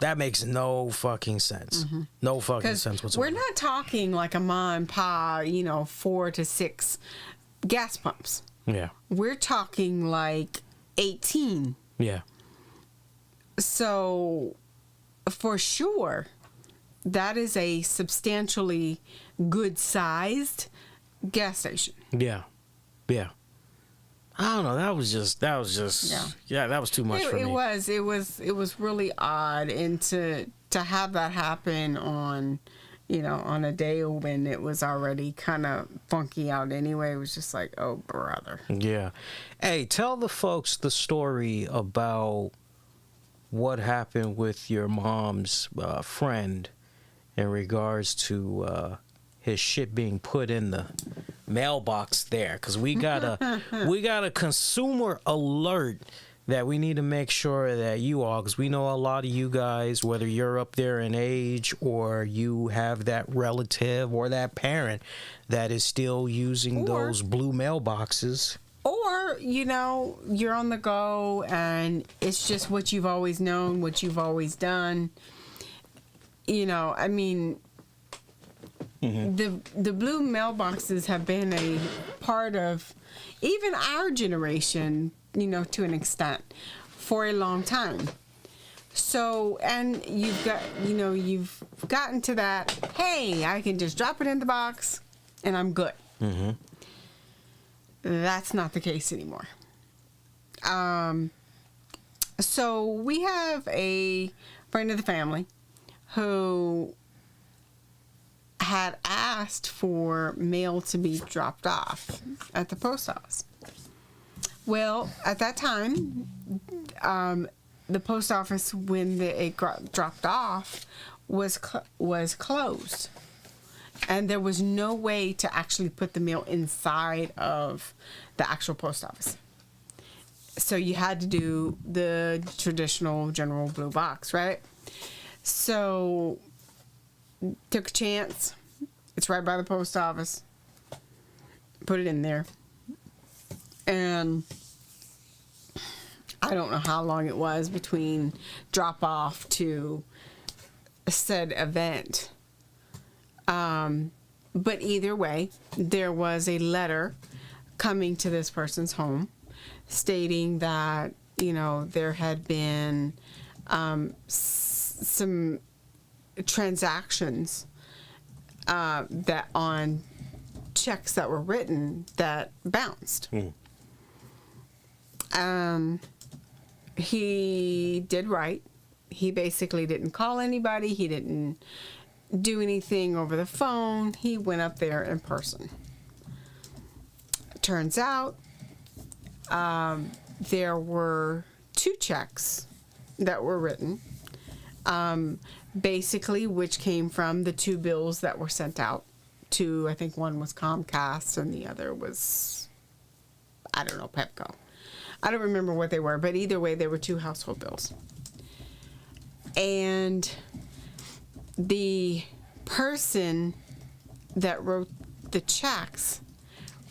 That makes no fucking sense. No fucking sense whatsoever. We're not talking like a mom and pa, 4 to 6 gas pumps. Yeah. We're talking like 18. Yeah. So, for sure, that is a substantially good-sized gas station. Yeah. Yeah. I don't know. That was just that was too much for me. It was really odd, and to have that happen on a day when it was already kind of funky out anyway, it was just like, oh brother. Yeah. Hey, tell the folks the story about what happened with your mom's friend in regards to his shit being put in the mailbox there, because we got a consumer alert that we need to make sure that you all, because we know a lot of you guys, whether you're up there in age or you have that relative or that parent that is still using those blue mailboxes. Or, you're on the go and it's just what you've always known, what you've always done. I mean, the blue mailboxes have been a part of even our generation, to an extent, for a long time. So, and you've gotten to that, hey, I can just drop it in the box and I'm good. That's not the case anymore. So we have a friend of the family who had asked for mail to be dropped off at the post office. Well, at that time, the post office, when it got dropped off, was closed. And there was no way to actually put the mail inside of the actual post office. So you had to do the traditional general blue box, right? So took a chance. It's right by the post office. Put it in there. And I don't know how long it was between drop off to said event. But either way, there was a letter coming to this person's home stating that, there had been some transactions that on checks that were written that bounced. He did right. He basically didn't call anybody. He didn't do anything over the phone. He went up there in person. Turns out there were 2 checks that were written, basically, which came from the 2 bills that were sent out to, I think one was Comcast and the other was, I don't know, Pepco. I don't remember what they were, but either way, they were 2 household bills. And the person that wrote the checks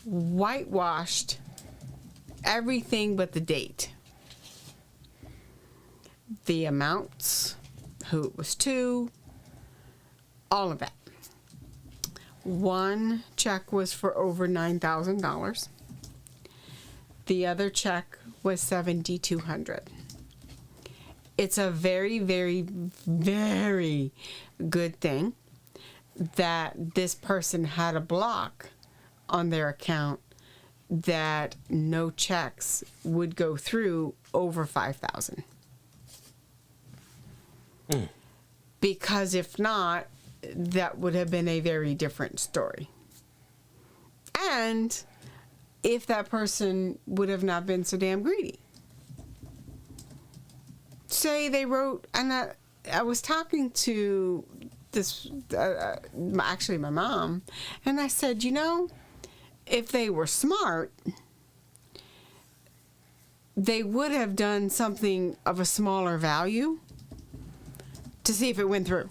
whitewashed everything but the date. The amounts, who it was to, all of that. One check was for over $9,000. The other check was $7,200. It's a very, very, very good thing that this person had a block on their account that no checks would go through over $5,000. Because if not, that would have been a very different story. And if that person would have not been so damn greedy. Say they wrote, and I was talking to this, actually my mom, and I said, you know, if they were smart, they would have done something of a smaller value to see if it went through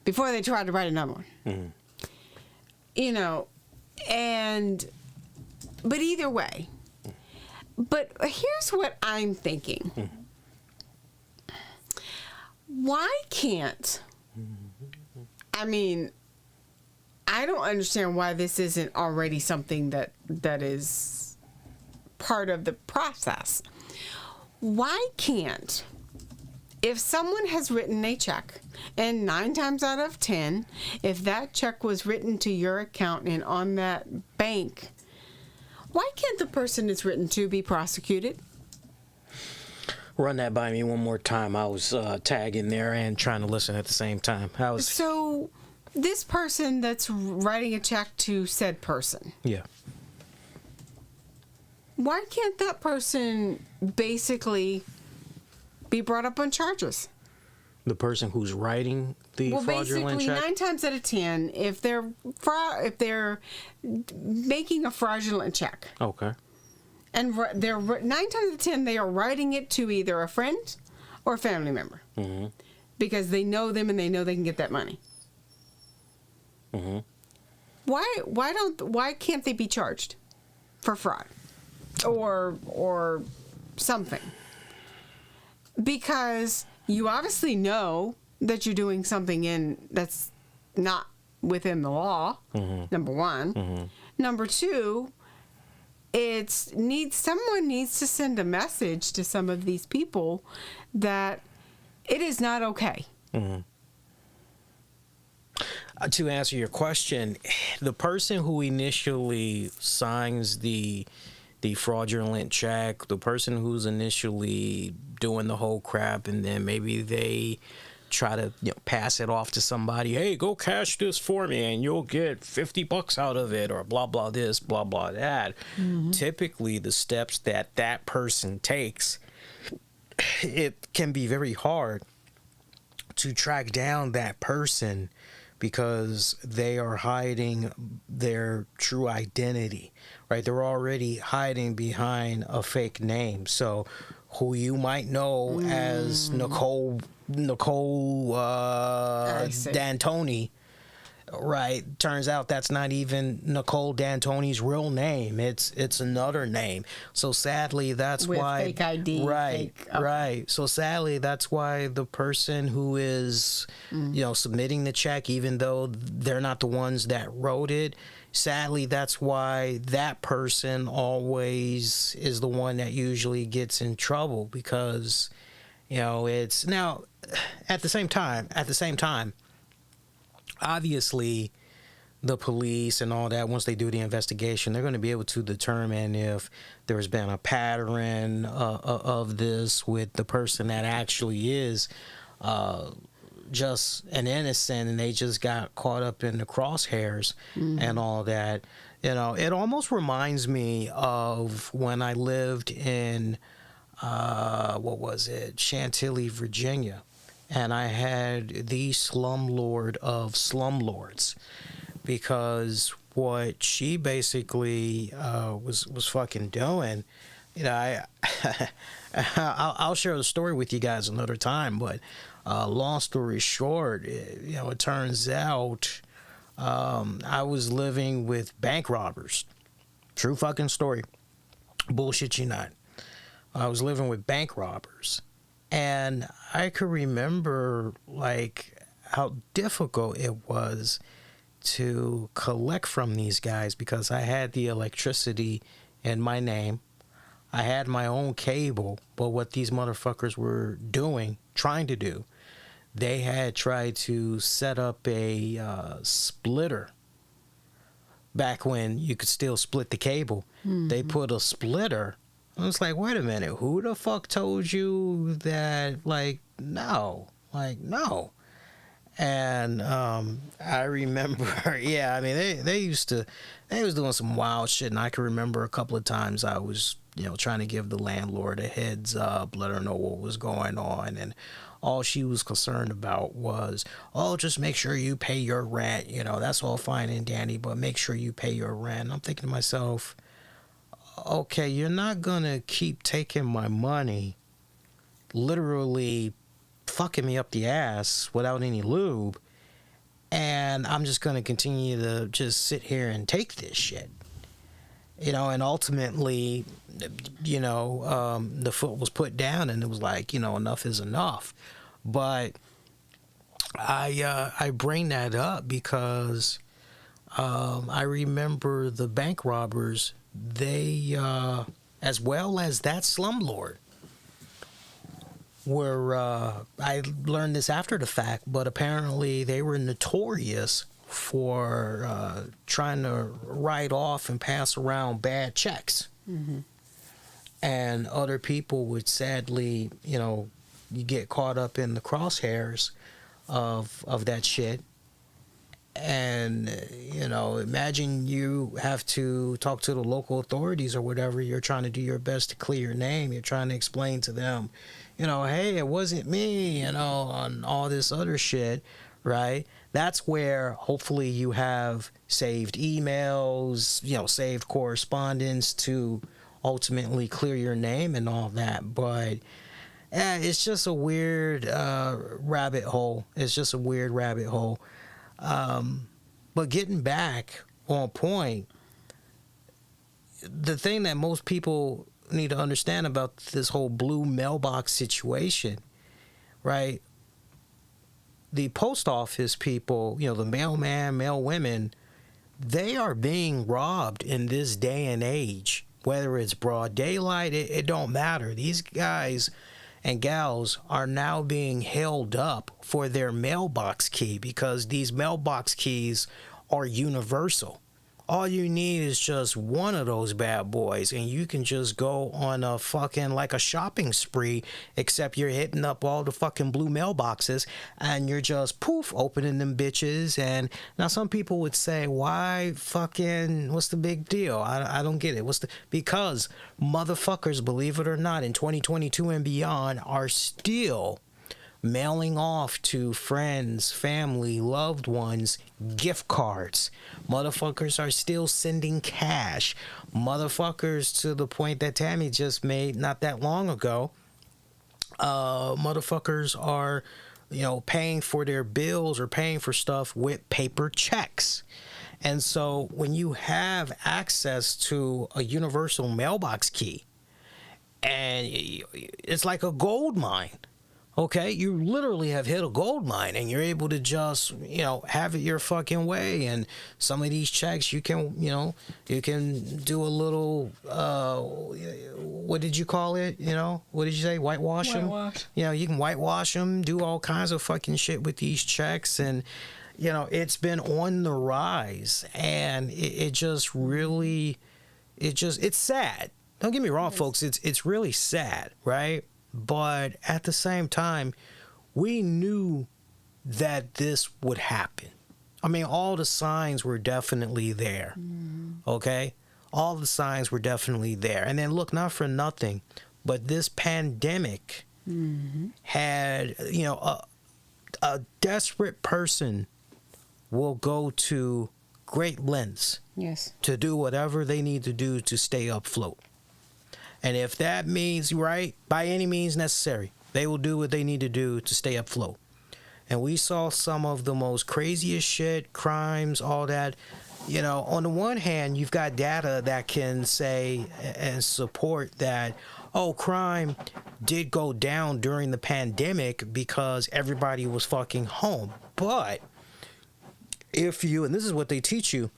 before they tried to write another one. Mm-hmm. You know, but either way. But here's what I'm thinking. Mm-hmm. Why can't, I mean, I don't understand why this isn't already something that is part of the process. Why can't, if someone has written a check, and 9 times out of 10, if that check was written to your account and on that bank, why can't the person it's written to be prosecuted? Run that by me one more time. I was tagging there and trying to listen at the same time. So this person that's writing a check to said person. Yeah. Why can't that person basically be brought up on charges? The person who's writing the fraudulent check? 9 times out of 10, if they're making a fraudulent check. Okay. And they're 9 times out of 10, they are writing it to either a friend or a family member. Mm-hmm. Because they know them and they know they can get that money. Mm-hmm. Why can't they be charged for fraud or something? Because you obviously know that you're doing something that's not within the law. Mm-hmm. Number one. Mm-hmm. Number two, someone needs to send a message to some of these people that it is not okay. Mm-hmm. To answer your question, the person who initially signs the fraudulent check, the person who's initially doing the whole crap, and then maybe they try to pass it off to somebody, hey, go cash this for me and you'll get $50 out of it, or blah blah this, blah blah that. Mm-hmm. Typically the steps that person takes, it can be very hard to track down that person because they are hiding their true identity, right? They're already hiding behind a fake name. So who you might know as Nicole D'Antoni, right? Turns out that's not even Nicole D'Antoni's real name. It's another name. So sadly, that's with why fake ID. Right, right. So sadly, that's why the person who is submitting the check, even though they're not the ones that wrote it, sadly, that's why that person always is the one that usually gets in trouble, because it's now at the same time, obviously the police and all that, once they do the investigation, they're going to be able to determine if there's been a pattern of this with the person that actually is just an innocent and they just got caught up in the crosshairs and all that. It almost reminds me of when I lived in Chantilly, Virginia, and I had the slumlord of slumlords, because what she basically was fucking doing, I'll share the story with you guys another time, but long story short, it turns out I was living with bank robbers. True fucking story. Bullshit you not. I was living with bank robbers. And I could remember, like, how difficult it was to collect from these guys because I had the electricity in my name. I had my own cable, but what these motherfuckers were doing, trying to do, they had tried to set up a splitter. Back when you could still split the cable, they put a splitter. I was like, wait a minute, who the fuck told you that? Like, no. And I remember, yeah, I mean, they was doing some wild shit, and I can remember a couple of times I was, trying to give the landlord a heads up, let her know what was going on, and all she was concerned about was, oh, just make sure you pay your rent, that's all fine and dandy, but make sure you pay your rent. And I'm thinking to myself, okay, you're not gonna keep taking my money, literally fucking me up the ass without any lube, and I'm just gonna continue to just sit here and take this shit, and ultimately, the foot was put down, and it was like, enough is enough. But I bring that up because I remember the bank robbers, they as well as that slumlord were, I learned this after the fact, but apparently they were notorious for trying to write off and pass around bad checks. Mm-hmm. And other people would sadly, you get caught up in the crosshairs of that shit. And, imagine you have to talk to the local authorities or whatever. You're trying to do your best to clear your name. You're trying to explain to them, hey, it wasn't me, and all this other shit, right? That's where hopefully you have saved emails, saved correspondence to ultimately clear your name and all that. But it's just a weird rabbit hole. It's just a weird rabbit hole. But getting back on point, the thing that most people need to understand about this whole blue mailbox situation, right? The post office people, the mailman, mail women, they are being robbed in this day and age. Whether it's broad daylight, it don't matter. These guys and gals are now being held up for their mailbox key because these mailbox keys are universal. All you need is just one of those bad boys, and you can just go on a fucking, like a shopping spree, except you're hitting up all the fucking blue mailboxes, and you're just, poof, opening them bitches. And now some people would say, why fucking, what's the big deal? I don't get it. Because motherfuckers, believe it or not, in 2022 and beyond, are still mailing off to friends, family, loved ones, gift cards. Motherfuckers are still sending cash. Motherfuckers, to the point that Tammy just made not that long ago, motherfuckers are, paying for their bills or paying for stuff with paper checks. And so when you have access to a universal mailbox key, and it's like a gold mine. Okay, you literally have hit a gold mine, and you're able to just, have it your fucking way. And some of these checks, you can do a little, what did you call it? What did you say? Whitewash them? You can whitewash them, do all kinds of fucking shit with these checks. And, it's been on the rise, and it just really, it's sad. Don't get me wrong, folks. It's really sad, right? But at the same time, we knew that this would happen. I mean, all the signs were definitely there. Okay? All the signs were definitely there. And then look, not for nothing, but this pandemic had, a desperate person will go to great lengths to do whatever they need to do to stay afloat. And if that means, right, by any means necessary, they will do what they need to do to stay afloat. and we saw some of the most craziest shit, crimes, all that. You know, on the one hand, you've got data that can say and support that, oh, crime did go down during the pandemic because everybody was fucking home. But if you, and this is what they teach you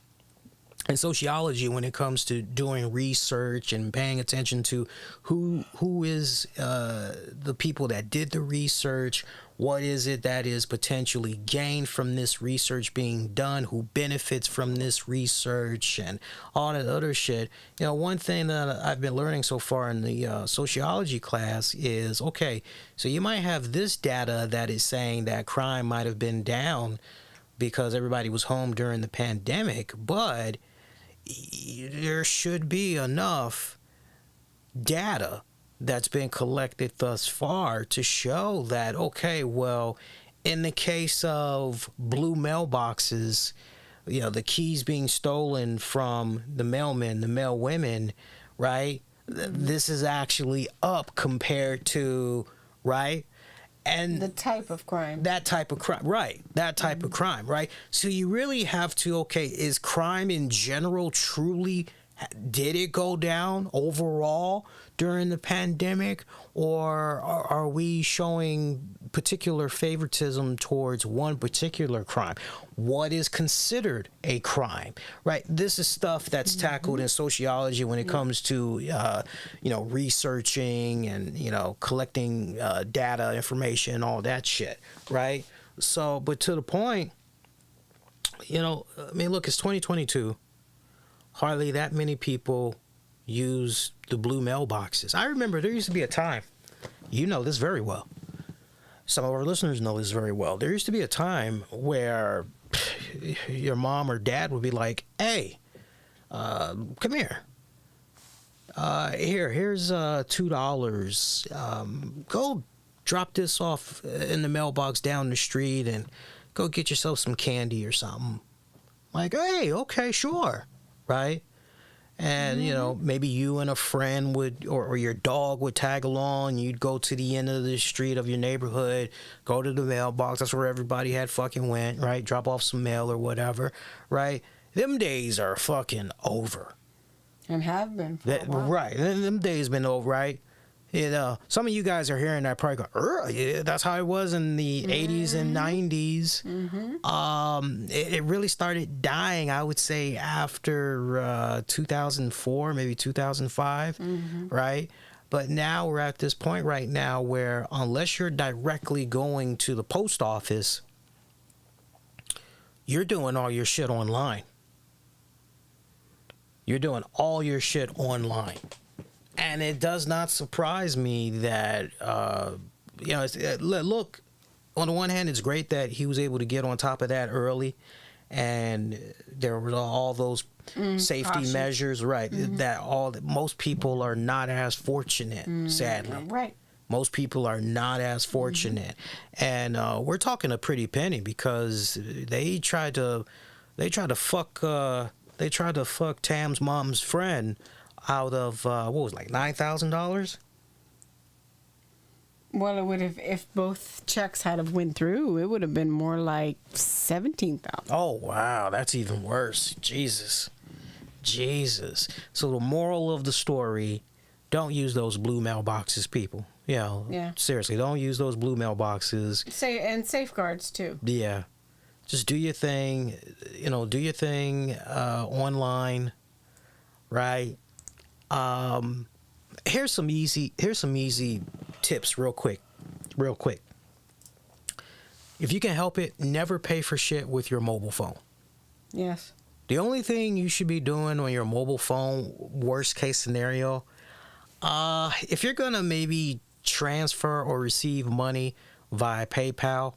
in sociology when it comes to doing research and paying attention to who is the people that did the research, what is it that is potentially gained from this research being done, who benefits from this research, and all that other shit. You know, one thing that I've been learning so far in the sociology class is, okay, so you might have this data that is saying that crime might have been down because everybody was home during the pandemic, but there should be enough data that's been collected thus far to show that, okay, well, in the case of blue mailboxes, you know, the keys being stolen from the mailmen, the mail women, right? This is actually up compared to, right? And the type of crime. That type of crime, right? That type of crime, right? So you really have to, okay, is crime in general truly, did it go down overall during the pandemic, or are we showing particular favoritism towards one particular crime? What is considered a crime, right? This is stuff that's tackled in sociology when it comes to, you know, researching and, you know, collecting data, information, all that shit, right? So, but to the point, you know, I mean, look, it's 2022. Hardly that many people use the blue mailboxes. I remember there used to be a time, you know this very well. Some of our listeners know this very well. There used to be a time where your mom or dad would be like, hey, come here. Here's $2. Go drop this off in the mailbox down the street and go get yourself some candy or something. Like, hey, okay, sure. Right? And, you know, maybe you and a friend would, or your dog would tag along. You'd go to the end of the street of your neighborhood, go to the mailbox. That's where everybody had fucking went, right? Drop off some mail or whatever, right? Them days are fucking over. And have been for a while. Right. Them days been over, right? You know, some of you guys are hearing that probably go, yeah, that's how it was in the 80s and 90s. It really started dying, I would say, after 2004, maybe 2005, right? But now we're at this point right now where unless you're directly going to the post office, you're doing all your shit online. You're doing all your shit online. And it does not surprise me that, you know, look, on the one hand, it's great that he was able to get on top of that early. And there were all those safety measures, right, that most people are not as fortunate, sadly. Right. Most people are not as fortunate. And we're talking a pretty penny because they tried to fuck Tam's mom's friend out of what was it, like $9,000? Well, it would have, if both checks had have went through, it would have been more like $17,000. Oh wow, that's even worse. Jesus. So the moral of the story: don't use those blue mailboxes, people. You know, seriously, don't use those blue mailboxes. And safeguards too. Yeah, just do your thing. You know, do your thing online, right? Here's some easy tips real quick. If you can help it, never pay for shit with your mobile phone. Yes. The only thing you should be doing on your mobile phone, worst case scenario, if you're gonna maybe transfer or receive money via PayPal,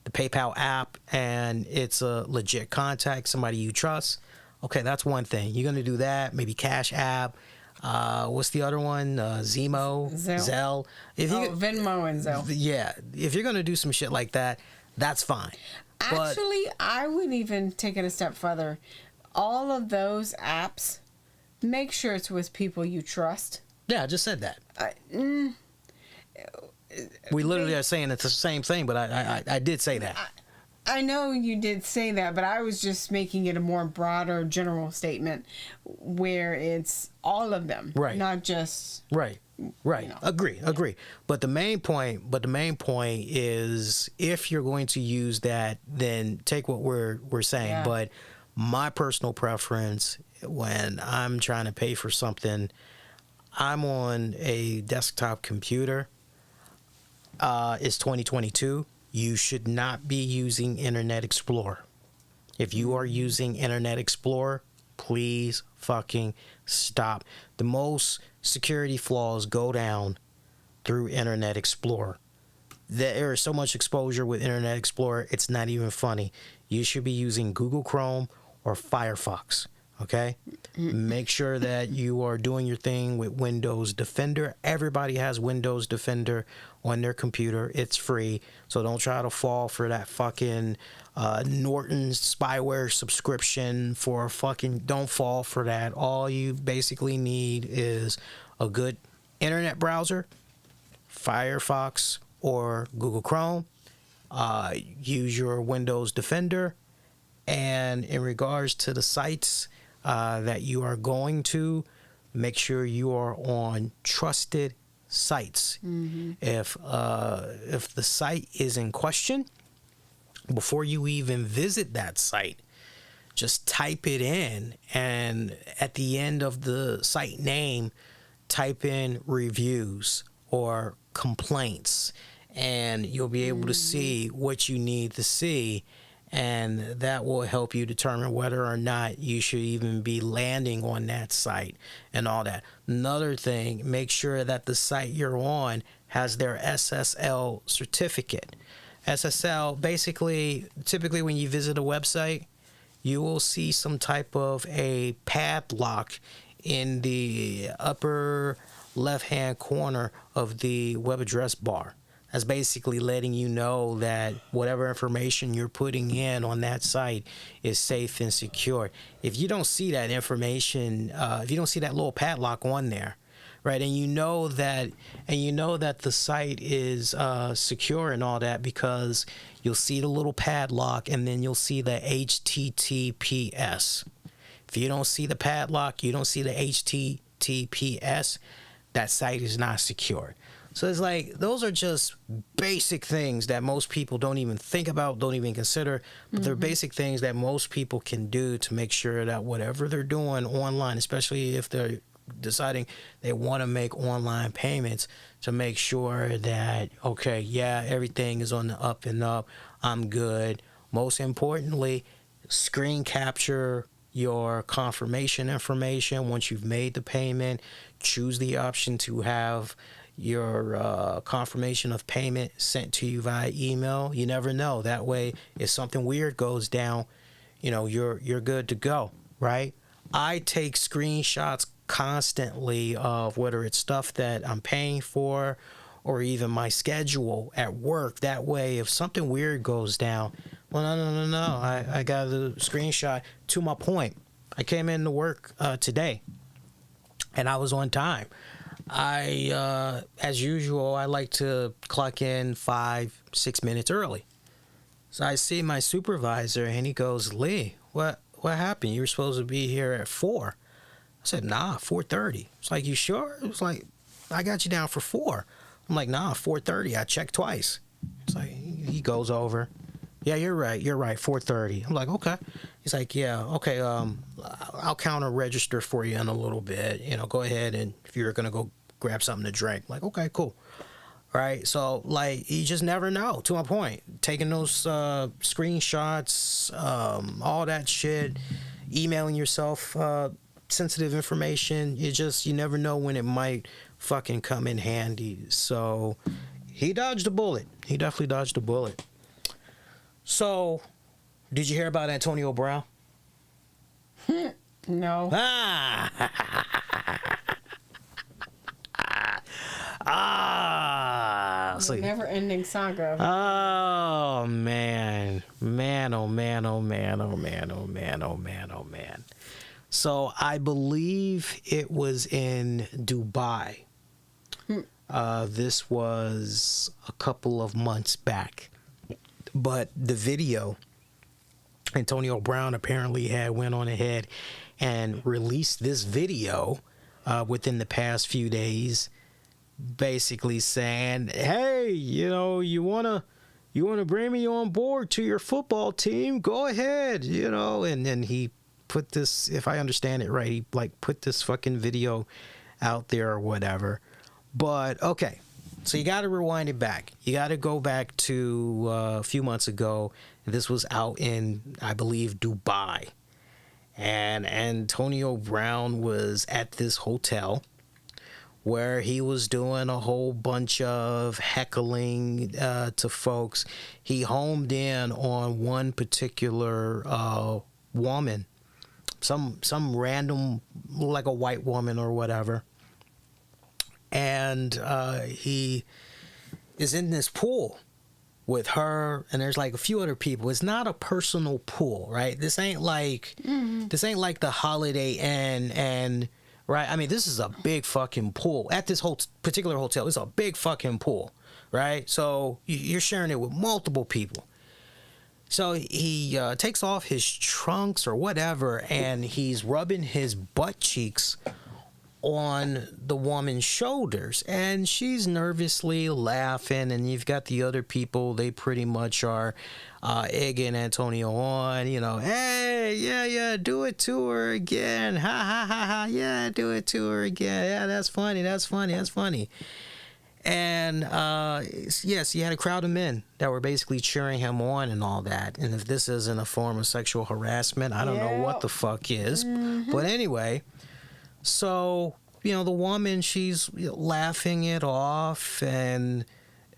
the PayPal app, and it's a legit contact, somebody you trust, okay, that's one thing. You're gonna do that, maybe Cash App. What's the other one? Zemo, Zelle. Venmo and Zelle. Yeah, if you're gonna do some shit like that, that's fine. Actually, I would even take it a step further. All of those apps, make sure it's with people you trust. Yeah, I just said that. We literally are saying it's the same thing, but I did say that. I know you did say that, but I was just making it a more broader general statement where it's all of them, right? Not just right. You know. Agree. But the main point is, if you're going to use that, then take what we're saying. Yeah. But my personal preference when I'm trying to pay for something, I'm on a desktop computer. It's 2022. You should not be using Internet Explorer. If you are using Internet Explorer, please fucking stop. The most security flaws go down through Internet Explorer. There is so much exposure with Internet Explorer, it's not even funny. You should be using Google Chrome or Firefox. Okay? Make sure that you are doing your thing with Windows Defender. Everybody has Windows Defender on their computer. It's free. So don't try to fall for that fucking Norton spyware subscription for fucking... Don't fall for that. All you basically need is a good internet browser, Firefox or Google Chrome. Use your Windows Defender. And in regards to the sites that you are going to, make sure you are on trusted sites. Mm-hmm. If the site is in question, before you even visit that site, just type it in, and at the end of the site name, type in reviews or complaints, and you'll be able to see what you need to see. And that will help you determine whether or not you should even be landing on that site and all that. Another thing, make sure that the site you're on has their SSL certificate. SSL, basically, typically when you visit a website, you will see some type of a padlock in the upper left-hand corner of the web address bar. That's basically letting you know that whatever information you're putting in on that site is safe and secure. If you don't see that information, if you don't see that little padlock on there, right, and you know that the site is secure and all that, because you'll see the little padlock and then you'll see the HTTPS. If you don't see the padlock, you don't see the HTTPS, that site is not secure. So it's like, those are just basic things that most people don't even think about, don't even consider, but they're basic things that most people can do to make sure that whatever they're doing online, especially if they're deciding they want to make online payments, to make sure that, okay, yeah, everything is on the up and up, I'm good. Most importantly, screen capture your confirmation information once you've made the payment. Choose the option to have your confirmation of payment sent to you via email. You never know. That way, if something weird goes down, you know, you're good to go, right? I take screenshots constantly of whether it's stuff that I'm paying for or even my schedule at work. That way, if something weird goes down, well, no. I got a screenshot. To my point, I came into work today, and I was on time. As usual, I like to clock in 5-6 minutes early. So I see my supervisor, and he goes, "Lee, what happened? You were supposed to be here at 4." I said, "Nah, 4:30. It's like, "You sure?" It was like, "I got you down for 4." I'm like, "Nah, 4:30. I checked twice." It's like, he goes over. "Yeah, you're right, 4:30. I'm like, "Okay." He's like, "Yeah, okay, I'll counter register for you in a little bit. You know, go ahead, and if you're going to go grab something to drink." I'm like, "Okay, cool." Right? So, like, you just never know. To my point, taking those screenshots, all that shit, emailing yourself sensitive information, you never know when it might fucking come in handy. So, he dodged a bullet. He definitely dodged a bullet. So, did you hear about Antonio Brown? No. So, never-ending saga. Oh man. So I believe it was in Dubai. This was a couple of months back. But the video, Antonio Brown apparently had went on ahead and released this video within the past few days, basically saying, hey, you want to bring me on board to your football team? Go ahead, and then he put this, if I understand it right, he put this fucking video out there or whatever. But okay, so you got to rewind it back. You got to go back to a few months ago. This was out in, I believe, Dubai. And Antonio Brown was at this hotel where he was doing a whole bunch of heckling to folks. He homed in on one particular woman, some random, like a white woman or whatever. And he is in this pool with her, and there's like a few other people. It's not a personal pool, right? This ain't like the Holiday Inn, and right. I mean, this is a big fucking pool at this whole particular hotel. It's a big fucking pool, right? So you're sharing it with multiple people. So he takes off his trunks or whatever, and he's rubbing his butt cheeks on the woman's shoulders, and she's nervously laughing, and you've got the other people, they pretty much are egging Antonio on, hey, yeah, do it to her again, ha ha ha ha, yeah, do it to her again, yeah, that's funny. And yes, you had a crowd of men that were basically cheering him on and all that. And if this isn't a form of sexual harassment, I don't know what the fuck is. But anyway, so, the woman, she's laughing it off, and,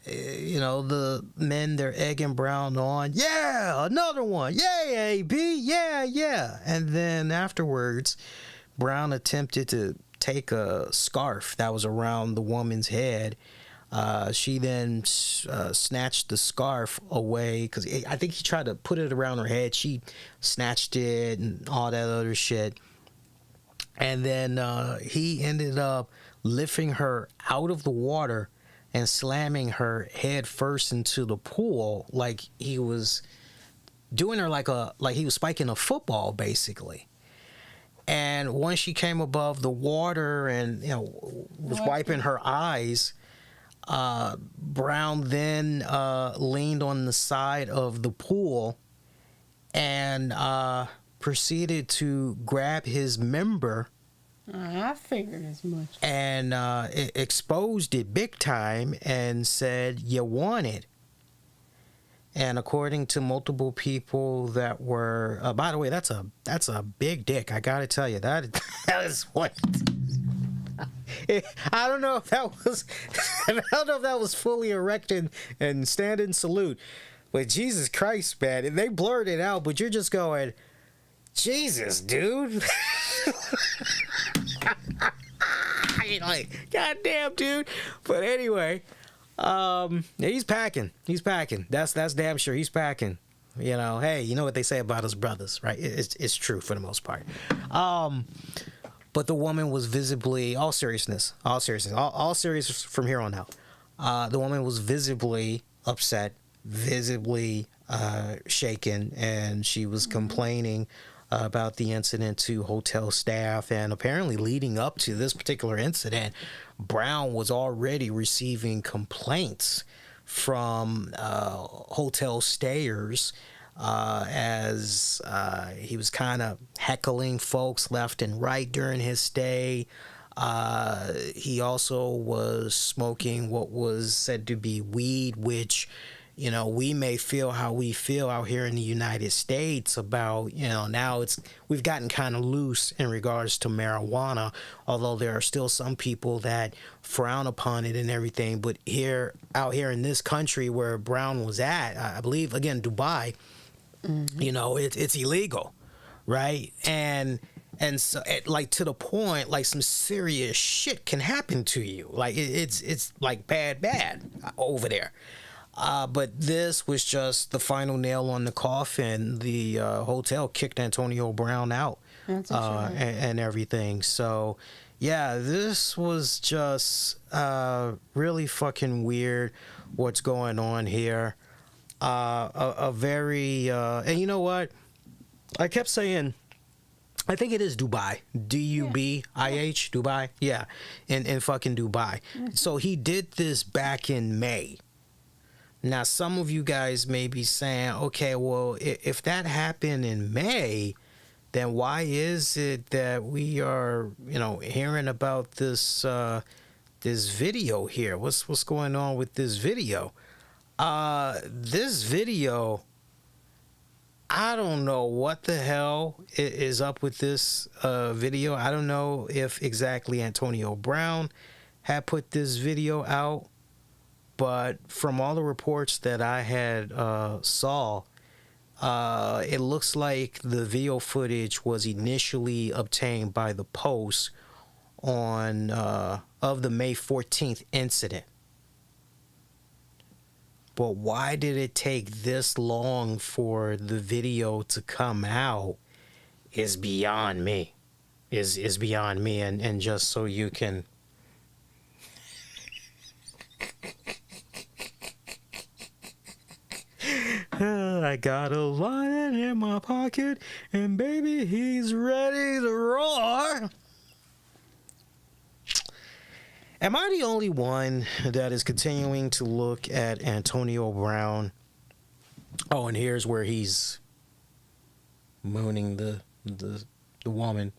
the men, they're egging Brown on. Yeah, another one. Yay, AB. Yeah. And then afterwards, Brown attempted to take a scarf that was around the woman's head. She then snatched the scarf away, because I think he tried to put it around her head. She snatched it and all that other shit. And then he ended up lifting her out of the water and slamming her head first into the pool, like he was doing her like he was spiking a football, basically. And once she came above the water and was wiping her eyes, Brown then leaned on the side of the pool and proceeded to grab his member. I figured as much. And exposed it big time and said, "You want it." And according to multiple people that were, by the way, that's a big dick. I gotta tell you, that is what. I don't know if that was fully erect and standing salute, but Jesus Christ, man, they blurred it out, but you're just going, Jesus, dude. You're like, goddamn, dude. But anyway, he's packing. That's damn sure. He's packing. Hey, you know what they say about us brothers, right? It's true for the most part. But the woman was visibly, all serious from here on out. The woman was visibly upset, visibly shaken, and she was complaining about the incident to hotel staff. And apparently leading up to this particular incident, Brown was already receiving complaints from hotel stayers as he was kind of heckling folks left and right during his stay. He also was smoking what was said to be weed, which we may feel how we feel out here in the United States about, now we've gotten kind of loose in regards to marijuana, although there are still some people that frown upon it and everything. But out here in this country where Brown was at, I believe, again, Dubai, it's illegal, right? And so, to the point, some serious shit can happen to you. It's like bad over there. But this was just the final nail on the coffin. The hotel kicked Antonio Brown out and everything. So, yeah, this was just really fucking weird what's going on here. A very, and you know what? I kept saying, I think it is Dubai. D-U-B-I-H, Dubai. Yeah, in fucking Dubai. So he did this back in May. Now, some of you guys may be saying, okay, well, if that happened in May, then why is it that we are, hearing about this this video here? What's going on with this video? This video, I don't know what the hell is up with this video. I don't know if exactly Antonio Brown had put this video out, but from all the reports that I had saw, it looks like the video footage was initially obtained by the Post on of the May 14th incident. But why did it take this long for the video to come out is beyond me. Is beyond me. And just so you can... I got a lion in my pocket, and baby, he's ready to roar. Am I the only one that is continuing to look at Antonio Brown? Oh, and here's where he's mooning the woman.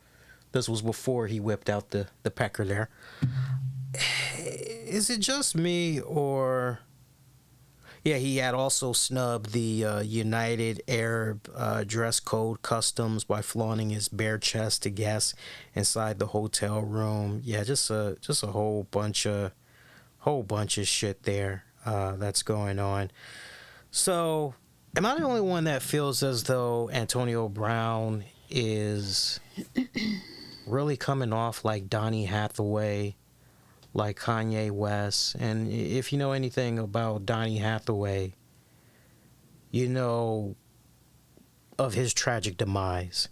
This was before he whipped out the pecker there. Is it just me, or... Yeah, he had also snubbed the United Arab dress code customs by flaunting his bare chest to guests inside the hotel room. Yeah, just a whole bunch of shit there that's going on. So, am I the only one that feels as though Antonio Brown is really coming off like Donny Hathaway, like Kanye West? And if you know anything about Donny Hathaway, you know of his tragic demise,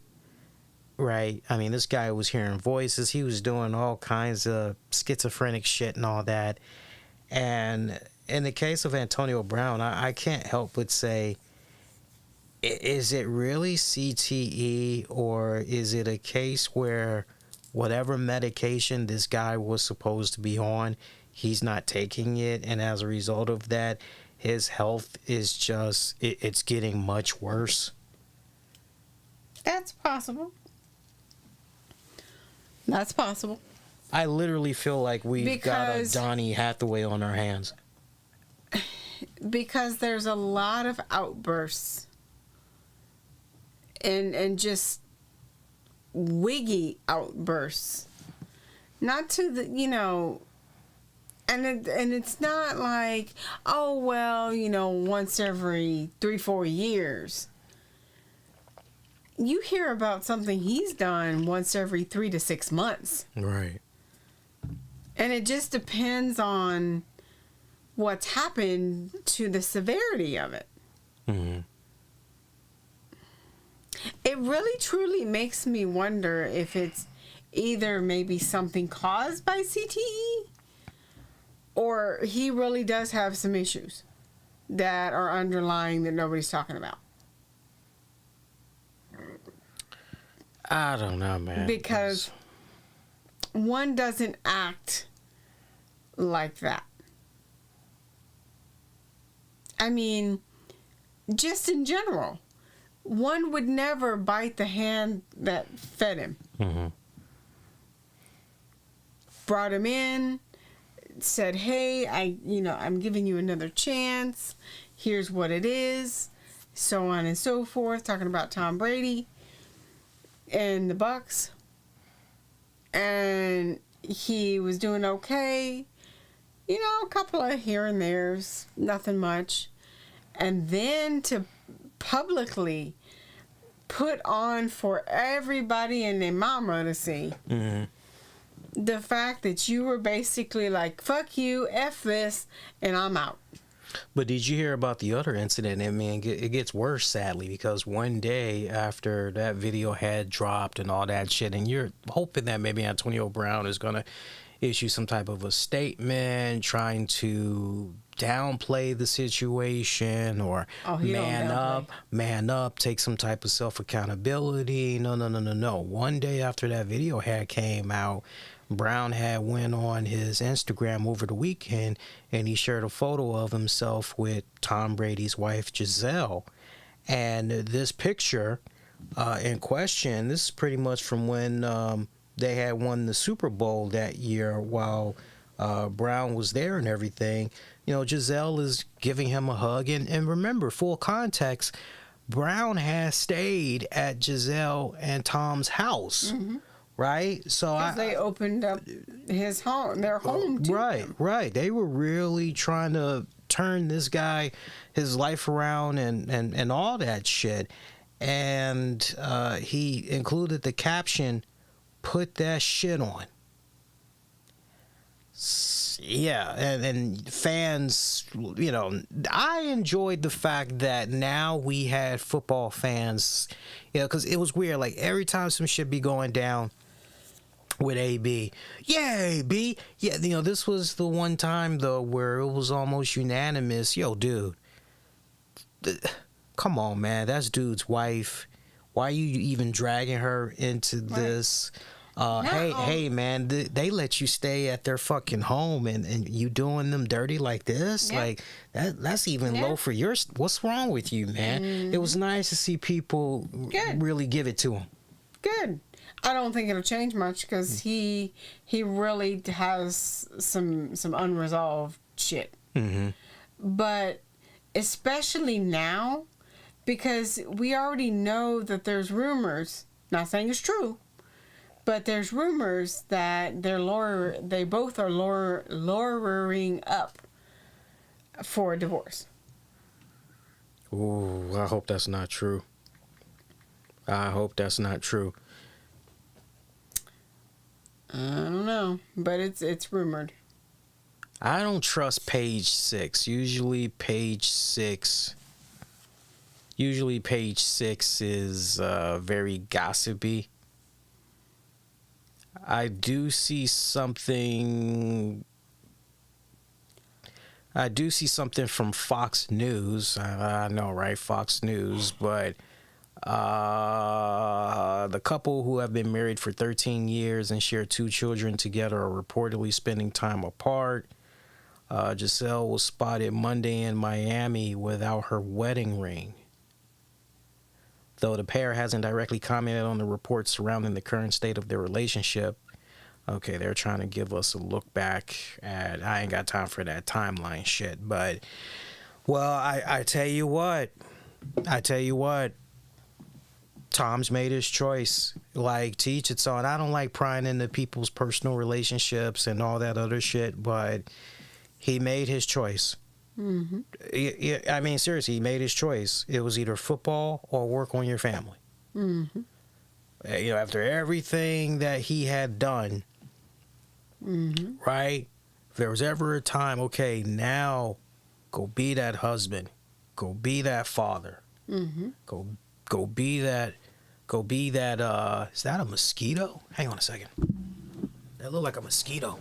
right? I mean, this guy was hearing voices. He was doing all kinds of schizophrenic shit and all that. And in the case of Antonio Brown, I can't help but say, is it really CTE, or is it a case where whatever medication this guy was supposed to be on, he's not taking it, and as a result of that, his health is just, it's getting much worse? That's possible. That's possible. I literally feel like we've got a Donny Hathaway on our hands. Because there's a lot of outbursts and just wiggy outbursts, not to the, and it's not like, oh well, once every 3-4 years. You hear about something he's done once every 3 to 6 months, right? And it just depends on what's happened to the severity of it. Mm-hmm. It really truly makes me wonder if it's either maybe something caused by CTE, or he really does have some issues that are underlying that nobody's talking about. I don't know, man. Because one doesn't act like that. I mean, just in general. One would never bite the hand that fed him. Mm-hmm. Brought him in, said, hey, I'm giving you another chance. Here's what it is. So on and so forth. Talking about Tom Brady and the Bucks. And he was doing okay. A couple of here and there's, nothing much. And then to publicly put on for everybody and their mama to see, mm-hmm, the fact that you were basically like, fuck you, F this, and I'm out. But did you hear about the other incident? I mean, it gets worse, sadly, because one day after that video had dropped and all that shit, and you're hoping that maybe Antonio Brown is going to issue some type of a statement trying to downplay the situation or man up, take some type of self-accountability. No. One day after that video had came out, Brown had went on his Instagram over the weekend and he shared a photo of himself with Tom Brady's wife, Giselle. And this picture in question, this is pretty much from when they had won the Super Bowl that year while Brown was there and everything. You know, Giselle is giving him a hug. And remember, full context, Brown has stayed at Giselle and Tom's house. Mm-hmm. Right, so they opened up his home, their home. To him. Right. They were really trying to turn this guy, his life around, and all that shit. And he included the caption, "Put that shit on." Yeah, and fans, you know, I enjoyed the fact that now we had football fans, you know, because it was weird. Like every time some shit be going down with AB, yeah, AB, yeah, you know, this was the one time though where it was almost unanimous. Yo, dude, come on, man, that's dude's wife. Why are you even dragging her into this? Hey, man, they let you stay at their fucking home and you doing them dirty like this? Yeah. Like, that's even low for your... What's wrong with you, man? It was nice to see people really give it to him. Good. I don't think it'll change much because he really has some unresolved shit. Mm-hmm. But especially now, because we already know that there's rumors, not saying it's true, but there's rumors that they both are lawyering up for a divorce. Ooh, I hope that's not true. I hope that's not true. I don't know, but it's rumored. I don't trust page 6. Usually page 6 is very gossipy. I do see something from Fox News. I know, right? Fox News, but the couple who have been married for 13 years and share 2 children together are reportedly spending time apart. Giselle was spotted Monday in Miami without her wedding ring. Though the pair hasn't directly commented on the reports surrounding the current state of their relationship. Okay, they're trying to give us a look back at... I ain't got time for that timeline shit, but... Well, I tell you what. Tom's made his choice. Like, to each its own. I don't like prying into people's personal relationships and all that other shit, but he made his choice. Mm-hmm. I mean, seriously, he made his choice. It was either football or work on your family. Mm-hmm. You know, after everything that he had done, right? If there was ever a time, okay, now go be that husband, go be that father, go be that. Is that a mosquito? Hang on a second. That looked like a mosquito.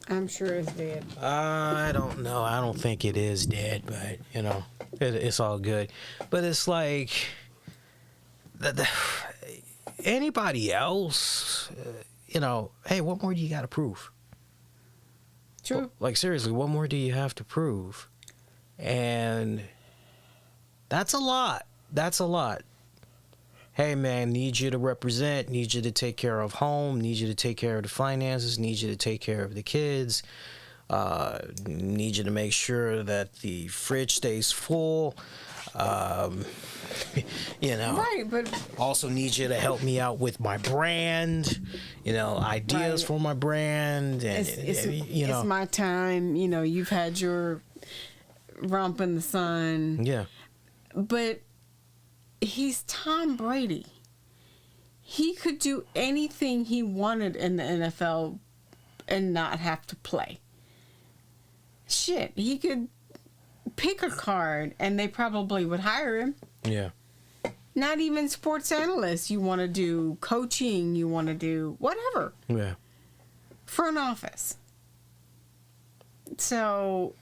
I'm sure it's dead. I don't know. I don't think it is dead, but, you know, it's all good. But it's like, anybody else, you know, hey, what more do you got to prove? True. Like, seriously, what more do you have to prove? And that's a lot. Hey, man, need you to represent, need you to take care of home, need you to take care of the finances, need you to take care of the kids, need you to make sure that the fridge stays full, you know. Right, but... Also need you to help me out with my brand, you know, ideas for my brand. And, you know. It's my time, you know, you've had your romp in the sun. Yeah. But... he's Tom Brady. He could do anything he wanted in the NFL and not have to play. Shit, he could pick a card and they probably would hire him. Yeah. Not even sports analysts. You want to do coaching, you want to do whatever. Yeah. Front office. So,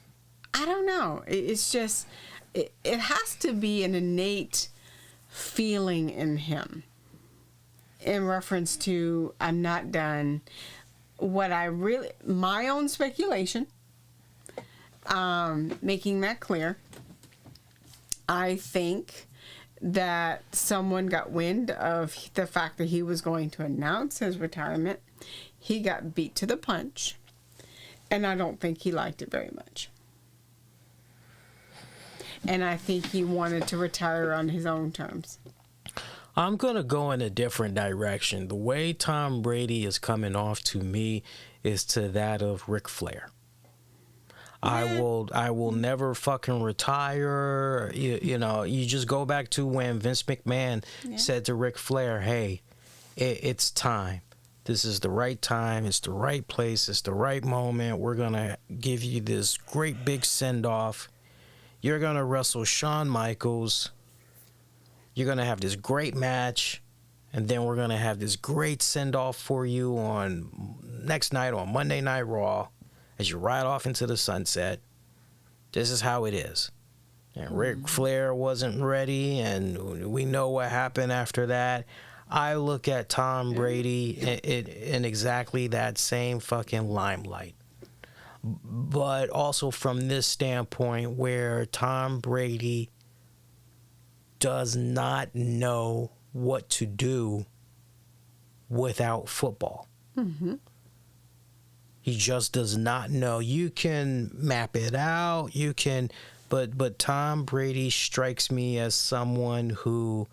I don't know. It's just, it has to be an innate feeling in him in reference to, I'm not done. What I really, my own speculation, making that clear, I think that someone got wind of the fact that he was going to announce his retirement. He got beat to the punch, and I don't think he liked it very much. And I think he wanted to retire on his own terms. I'm going to go in a different direction. The way Tom Brady is coming off to me is to that of Ric Flair. I will never fucking retire. You know, you just go back to when Vince McMahon said to Ric Flair, hey, it's time. This is the right time. It's the right place. It's the right moment. We're going to give you this great big send-off. You're going to wrestle Shawn Michaels. You're going to have this great match. And then we're going to have this great send-off for you on next night on Monday Night Raw. As you ride off into the sunset, this is how it is. And Ric Flair wasn't ready, and we know what happened after that. I look at Tom Brady in exactly that same fucking limelight. But also from this standpoint where Tom Brady does not know what to do without football. Mm-hmm. He just does not know. You can map it out. You can, but Tom Brady strikes me as someone who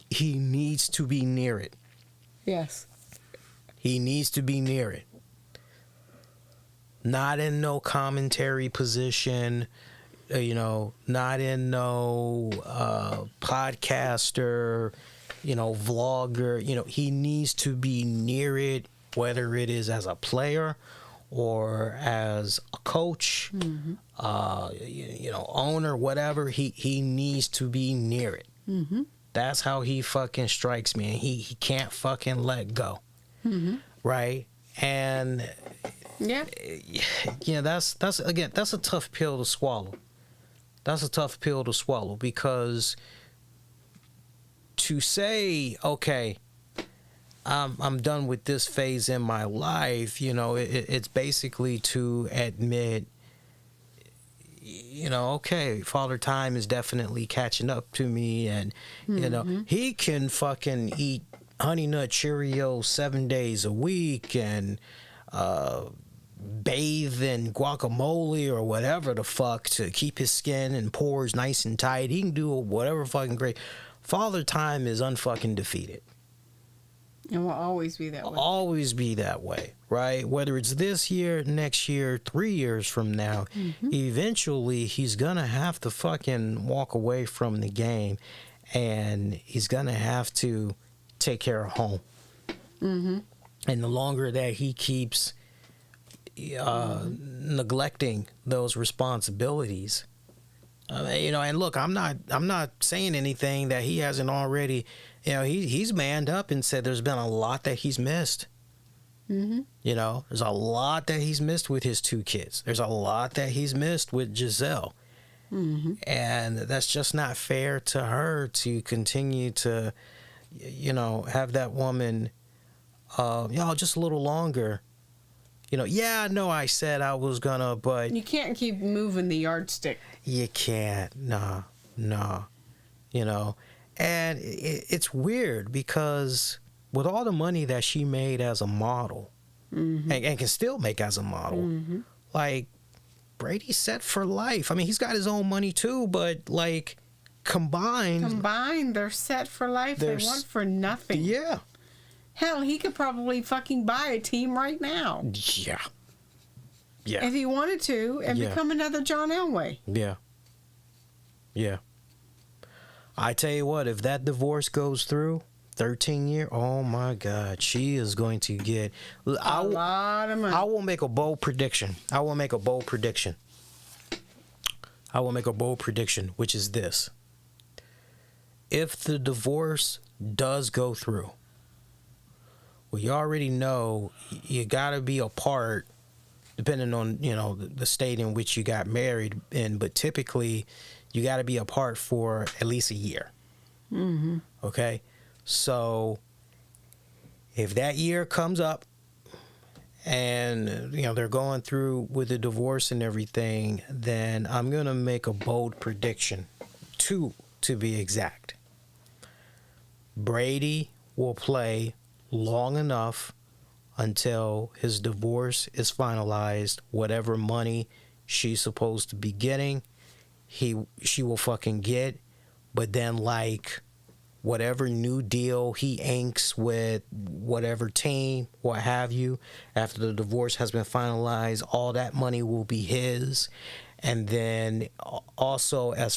he needs to be near it. Yes. He needs to be near it. Not in no commentary position, not in no podcaster, vlogger. He needs to be near it. Whether it is as a player or as a coach, owner, whatever, he needs to be near it. Mm-hmm. That's how he fucking strikes me, and he can't fucking let go, right? And that's a tough pill to swallow. That's a tough pill to swallow because to say, okay, I'm done with this phase in my life, it's basically to admit, okay, Father Time is definitely catching up to me, and, he can fucking eat Honey Nut Cheerios 7 days a week and bathe in guacamole or whatever the fuck to keep his skin and pores nice and tight. He can do whatever fucking great. Father Time is unfucking defeated. And will always be that way. Always be that way, right? Whether it's this year, next year, 3 years from now, eventually he's going to have to fucking walk away from the game, and he's going to have to take care of home. Mm-hmm. And the longer that he keeps neglecting those responsibilities, and look, I'm not saying anything that he hasn't already. He's manned up and said there's been a lot that he's missed. Mm-hmm. There's a lot that he's missed with his 2 kids. There's a lot that he's missed with Giselle. Mm-hmm. And that's just not fair to her to continue to, have that woman, just a little longer. I know I said I was gonna, but... You can't keep moving the yardstick. You can't. No. And it's weird because with all the money that she made as a model, and can still make as a model, like, Brady's set for life. I mean, he's got his own money too, but, like, combined, they're set for life. They want for nothing. Yeah. Hell, he could probably fucking buy a team right now. Yeah. If he wanted to, and become another John Elway. Yeah. I tell you what, if that divorce goes through, 13 year. Oh my God, she is going to get a lot of money. I will make a bold prediction. Which is this: if the divorce does go through, well, you already know you got to be apart, depending on the state in which you got married in. But typically, you got to be apart for at least a year. Mm-hmm. Okay. So if that year comes up and they're going through with the divorce and everything, then I'm going to make a bold prediction, two to be exact. Brady will play long enough until his divorce is finalized. Whatever money she's supposed to be getting, she will fucking get. But then, like, whatever new deal he inks with whatever team, what have you, after the divorce has been finalized, all that money will be his. And then also, as